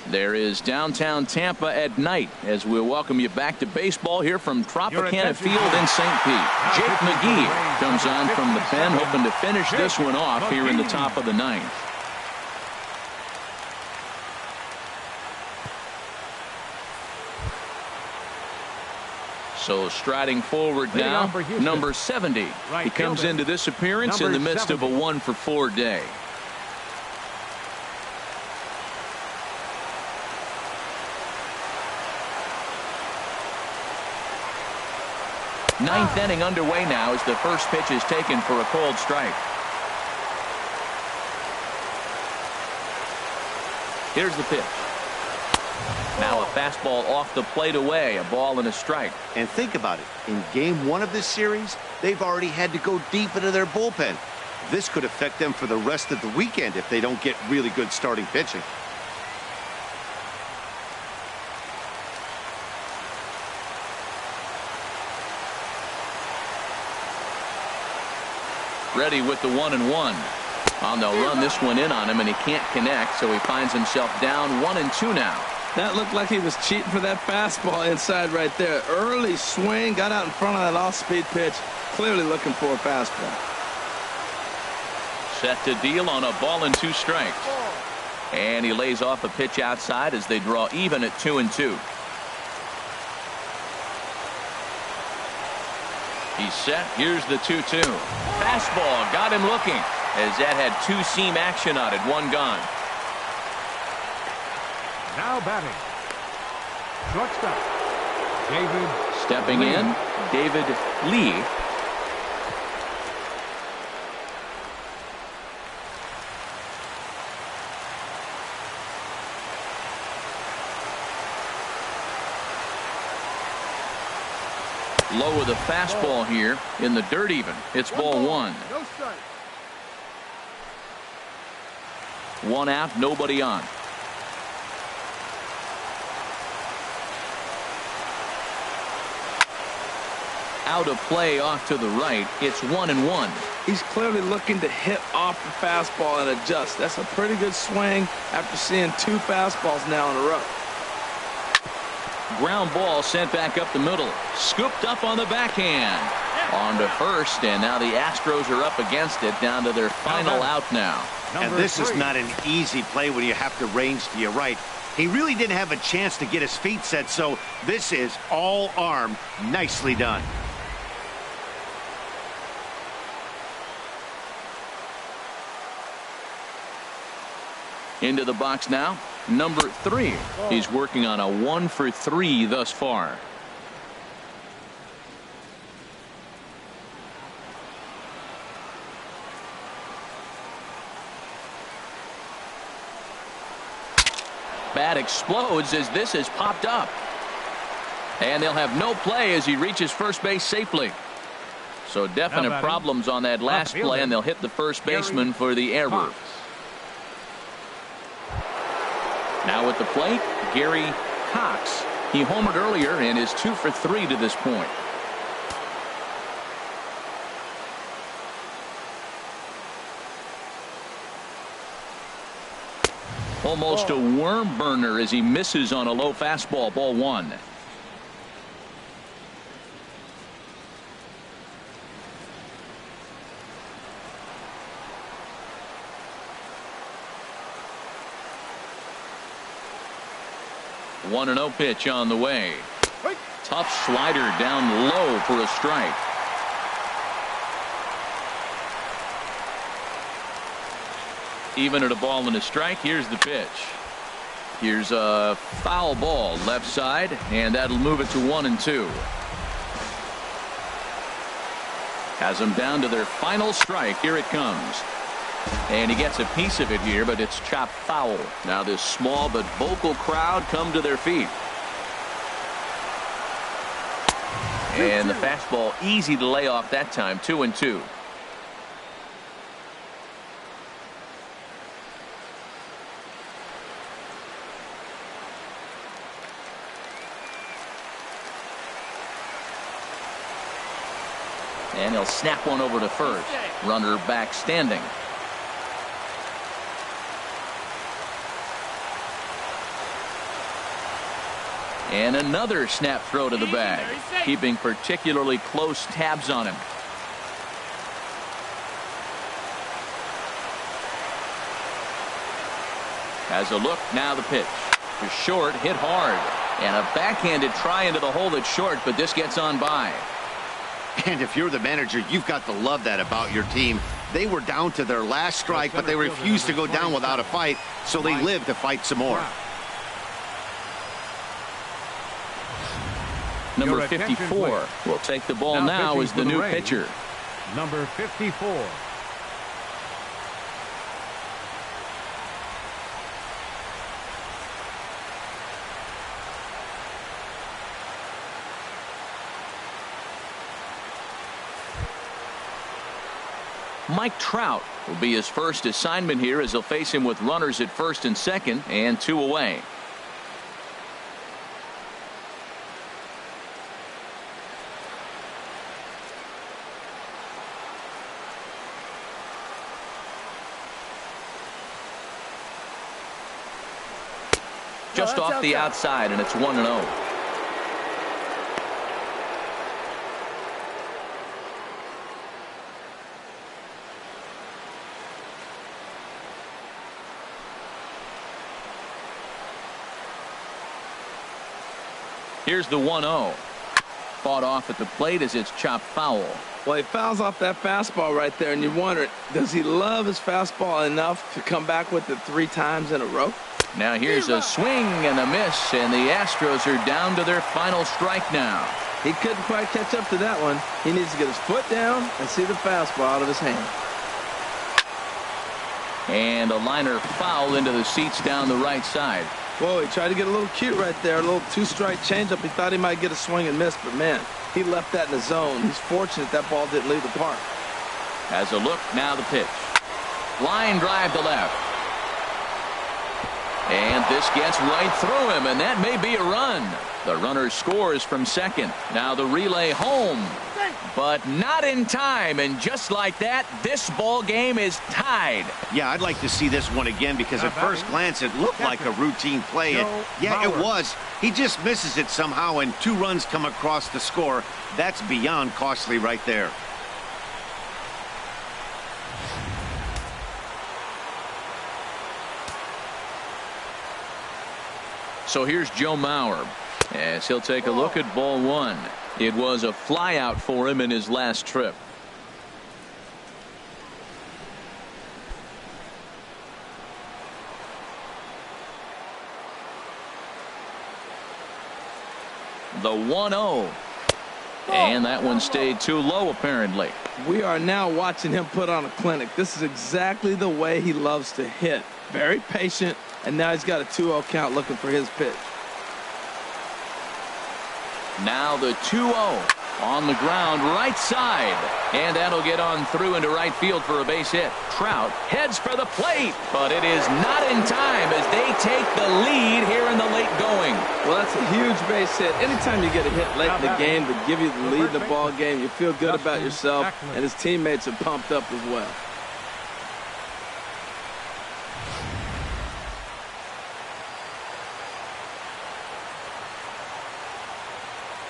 There is downtown Tampa at night as we'll welcome you back to baseball here from Tropicana Field in St. Pete. Jake McGee comes on from the pen, hoping to finish this one off here in the top of the 9th. So striding forward now, number 70. He comes into this appearance in the midst of a 1-for-4 day. Ninth inning underway now as the first pitch is taken for a called strike. Here's the pitch. Now a fastball off the plate away, a ball and a strike. And think about it. In game 1 of this series, they've already had to go deep into their bullpen. This could affect them for the rest of the weekend if they don't get really good starting pitching. Ready with the 1-1. They'll run this one in on him, and he can't connect, so he finds himself down 1-2 now. That looked like he was cheating for that fastball inside right there. Early swing, got out in front of that off-speed pitch. Clearly looking for a fastball. Set to deal on a ball and 2 strikes. And he lays off a pitch outside as they draw even at 2-2. He's set. Here's the 2-2. Fastball got him looking as that had 2-seam action on it. 1 gone. Now batting, shortstop, David. Stepping in, David Lee. Low with a fastball here in the dirt even. It's ball 1. No strike. 1 out, nobody on. out of play off to the right. It's 1-1. He's clearly looking to hit off the fastball and adjust. That's a pretty good swing after seeing 2 fastballs now in a row. Ground ball sent back up the middle. Scooped up on the backhand. On to first, and now the Astros are up against it, down to their final out now. And this is not an easy play when you have to range to your right. He really didn't have a chance to get his feet set, so this is all arm. Nicely done. Into the box now, number 3. He's working on a 1-for-3 thus far. Bat explodes as this has popped up. And they'll have no play as he reaches first base safely. So definite problems on that last play, and they'll hit the first baseman for the error. Now at the plate, Gary Cox. He homered earlier and is 2-for-3 to this point. Almost a worm burner as he misses on a low fastball. Ball 1. One and 0 pitch on the way. Tough slider down low for a strike. Even at a ball and a strike, here's the pitch. Here's a foul ball left side, and that'll move it to 1-2. Has them down to their final strike. Here it comes. And he gets a piece of it here, but it's chopped foul. Now this small but vocal crowd come to their feet. And the fastball easy to lay off that time. 2-2. And he'll snap one over to first. Runner back standing. And another snap throw to the bag, keeping particularly close tabs on him. Has a look, now the pitch. To short, hit hard. And a backhanded try into the hole that's short, but this gets on by. And if you're the manager, you've got to love that about your team. They were down to their last strike, but they refused to go down without a fight, so they lived to fight some more. Number 54 will take the ball now as the new pitcher. Number 54. Mike Trout will be his first assignment here as he'll face him with runners at first and second and 2 away. Just off the outside, and it's 1-0. Here's the 1-0. Fought off at the plate as it's chopped foul. Well, he fouls off that fastball right there, and you wonder, does he love his fastball enough to come back with it 3 times in a row? Now here's a swing and a miss, and the Astros are down to their final strike now. He couldn't quite catch up to that one. He needs to get his foot down and see the fastball out of his hand. And a liner foul into the seats down the right side. Whoa, he tried to get a little cute right there, a little 2-strike changeup. He thought he might get a swing and miss, but man, he left that in the zone. He's fortunate that ball didn't leave the park. Has a look, now the pitch. Line drive to left. And this gets right through him, and that may be a run. The runner scores from second. Now the relay home. but not in time. And just like that, this ball game is tied. Yeah, I'd like to see this one again because at first glance it looked like a routine play. Yeah, it was. He just misses it somehow, and 2 runs come across the score. That's beyond costly right there. So here's Joe Mauer as he'll take a look at ball 1. It was a flyout for him in his last trip. The 1-0. And that one stayed too low, apparently. We are now watching him put on a clinic. This is exactly the way he loves to hit. Very patient, and now he's got a 2-0 count looking for his pitch. Now the 2-0 on the ground right side. And that'll get on through into right field for a base hit. Trout heads for the plate, but it is not in time as they take the lead here in the late going. Well, that's a huge base hit. Anytime you get a hit late in the game to give you the lead in the ball game, you feel good about yourself, and his teammates are pumped up as well.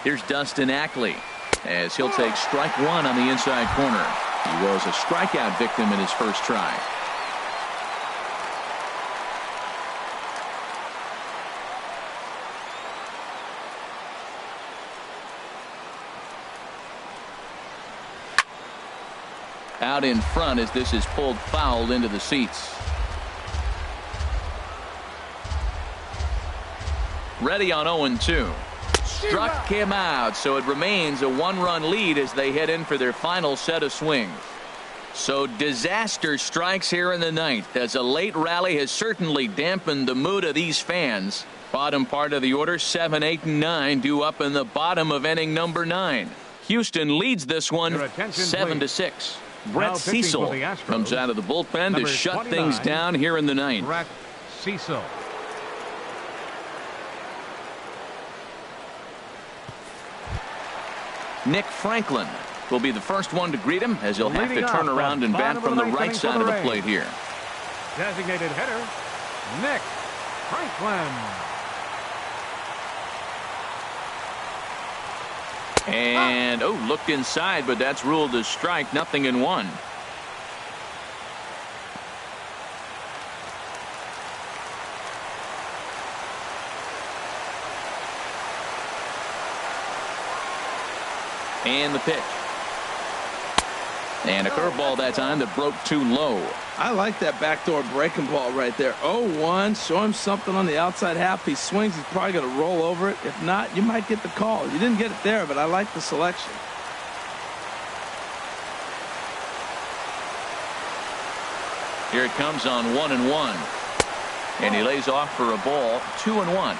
Here's Dustin Ackley as he'll take strike 1 on the inside corner. He was a strikeout victim in his first try. Out in front as this is pulled foul into the seats. Ready on 0-2. Struck him out, so it remains a 1-run lead as they head in for their final set of swings. So disaster strikes here in the 9th as a late rally has certainly dampened the mood of these fans. Bottom part of the order, 7, 8, and 9 due up in the bottom of inning number 9. Houston leads this one 7-6. Brett Cecil comes out of the bullpen to shut things down here in the 9th. Brett Cecil. Nick Franklin will be the first one to greet him as he'll have to turn around and bat from the right side of the plate here. Designated hitter, Nick Franklin. And, looked inside, but that's ruled a strike, 0-1. And the pitch. And a curveball that time that broke too low. I like that backdoor breaking ball right there. 0-1. Show him something on the outside half. He swings. He's probably going to roll over it. If not, you might get the call. You didn't get it there, but I like the selection. Here it comes on 1-1. And he lays off for a ball, 2-1.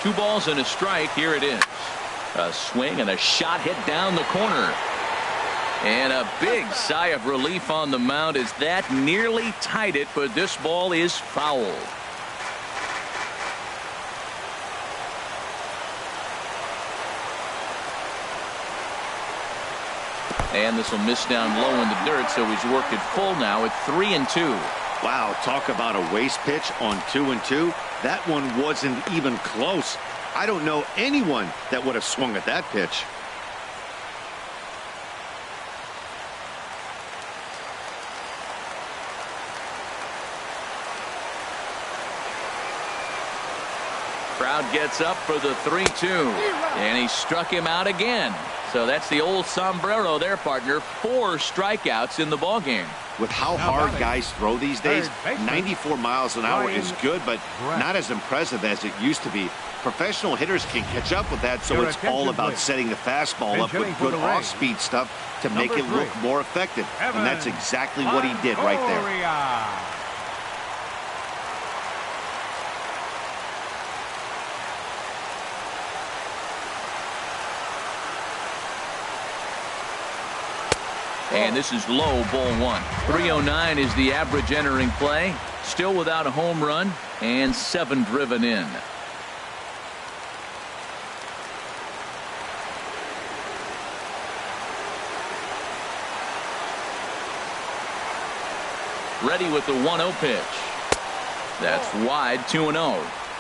Two balls and a strike. Here it is. A swing and a shot hit down the corner. And a big sigh of relief on the mound as that nearly tied it, but this ball is foul. And this will miss down low in the dirt, so he's worked it full now at 3-2. Wow, talk about a waste pitch on 2-2. That one wasn't even close. I don't know anyone that would have swung at that pitch. Crowd gets up for the 3-2. And he struck him out again. So that's the old sombrero there, partner. 4 strikeouts in the ballgame. With how hard guys throw these days, 94 miles an hour is good, but not as impressive as it used to be. Professional hitters can catch up with that, so it's all about setting the fastball up with good off-speed stuff to make it look more effective. And that's exactly what he did right there. And this is low, ball one. 309 is the average entering play. Still without a home run and 7 driven in. Ready with the 1-0 pitch. That's wide, 2-0.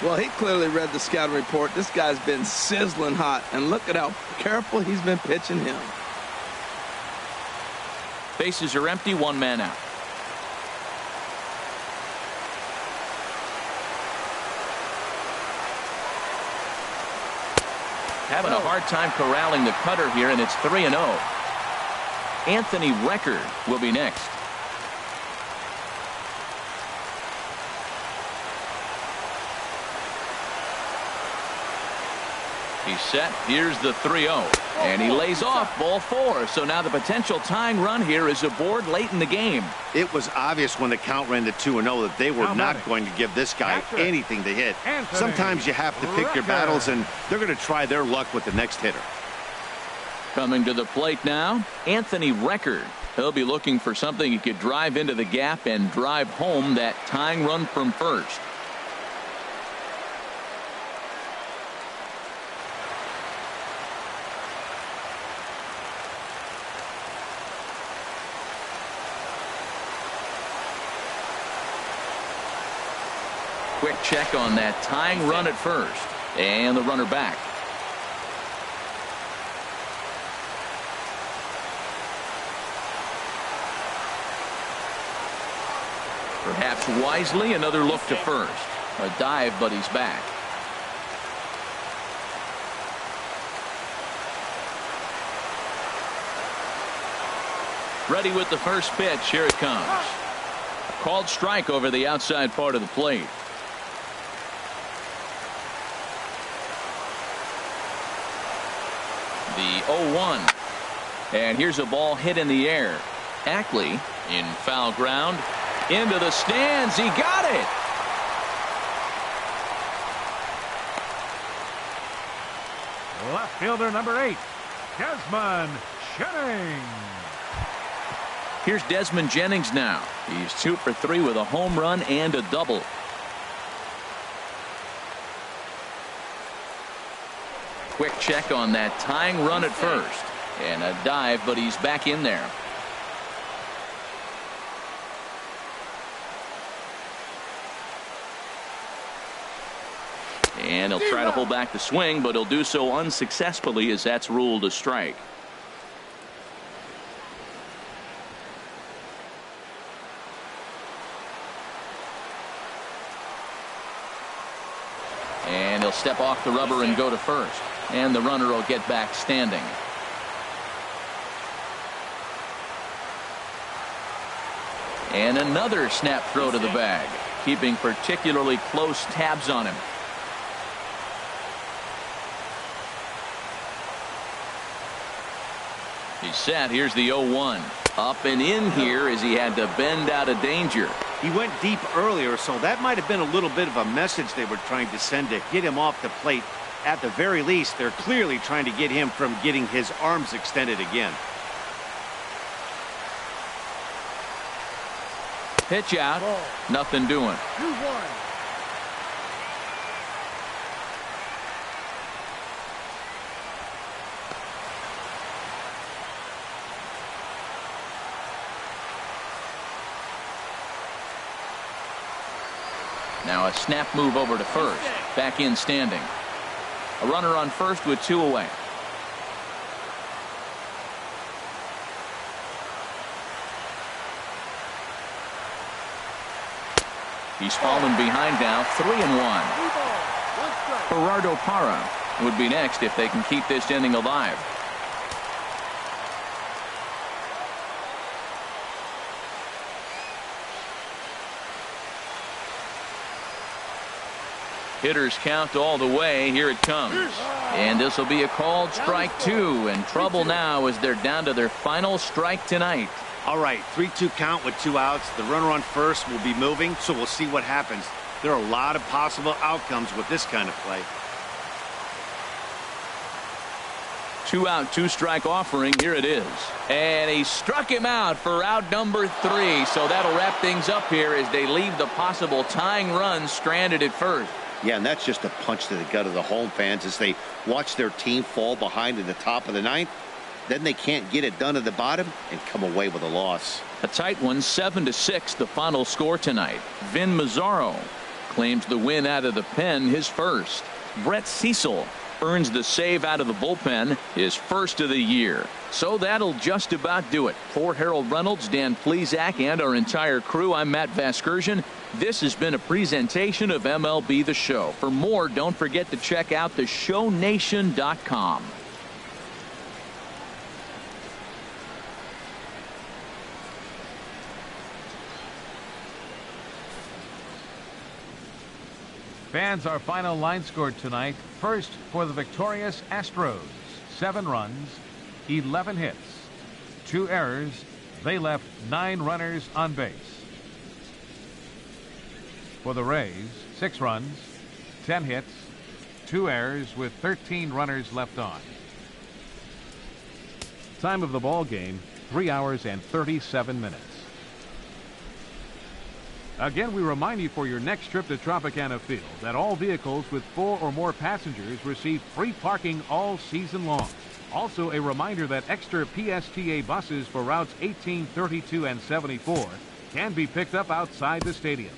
Well, he clearly read the scouting report. This guy's been sizzling hot, and look at how careful he's been pitching him. Bases are empty, 1 man out. Having a hard time corralling the cutter here, and it's 3-0. Anthony Record will be next. He's set. Here's the 3-0. And he lays off, ball 4. So now the potential tying run here is aboard late in the game. It was obvious when the count ran to 2-0 that they were not going to give this guy anything to hit. Sometimes you have to pick your battles, and they're going to try their luck with the next hitter. Coming to the plate now, Anthony Record. He'll be looking for something he could drive into the gap and drive home that tying run from first. Quick check on that tying run at first. And the runner back. Perhaps wisely, another look to first. A dive, but he's back. Ready with the first pitch. Here it comes. A called strike over the outside part of the plate. The 0-1. And here's a ball hit in the air. Ackley in foul ground. Into the stands. He got it. Left fielder number 8, Desmond Jennings. Here's Desmond Jennings now. He's 2 for 3 with a home run and a double. Quick check on that tying run at first. And a dive, but he's back in there. And he'll try to hold back the swing, but he'll do so unsuccessfully as that's ruled a strike. And he'll step off the rubber and go to first. And the runner will get back standing. And another snap throw to the bag, keeping particularly close tabs on him. He's set. Here's the 0-1. Up and in here as he had to bend out of danger. He went deep earlier, so that might have been a little bit of a message they were trying to send to get him off the plate. At the very least, they're clearly trying to get him from getting his arms extended again. Pitch out. Nothing doing. 2-1. Now a snap move over to first. Back in standing. A runner on first with 2 away. He's fallen behind now. 3-1. Gerardo Parra would be next if they can keep this inning alive. Hitters count all the way. Here it comes. And this will be a called strike 2. And trouble now as they're down to their final strike tonight. All right, 3-2 count with 2 outs. The runner on first will be moving, so we'll see what happens. There are a lot of possible outcomes with this kind of play. 2-out, 2-strike offering. Here it is. And he struck him out for out number 3. So that'll wrap things up here as they leave the possible tying run stranded at first. Yeah, and that's just a punch to the gut of the home fans as they watch their team fall behind in the top of the ninth. Then they can't get it done at the bottom and come away with a loss. A tight one, 7-6, the final score tonight. Vin Mazzaro claims the win out of the pen, his first. Brett Cecil earns the save out of the bullpen, his first of the year. So that'll just about do it. For Harold Reynolds, Dan Plesac, and our entire crew, I'm Matt Vasgersian. This has been a presentation of MLB The Show. For more, don't forget to check out theshownation.com. Fans, our final line score tonight. First for the victorious Astros. 7 runs, 11 hits, 2 errors. They left 9 runners on base. For the Rays, 6 runs, 10 hits, 2 errors with 13 runners left on. Time of the ball game, 3 hours and 37 minutes. Again, we remind you for your next trip to Tropicana Field that all vehicles with 4 or more passengers receive free parking all season long. Also, a reminder that extra PSTA buses for routes 18, 32, and 74 can be picked up outside the stadium.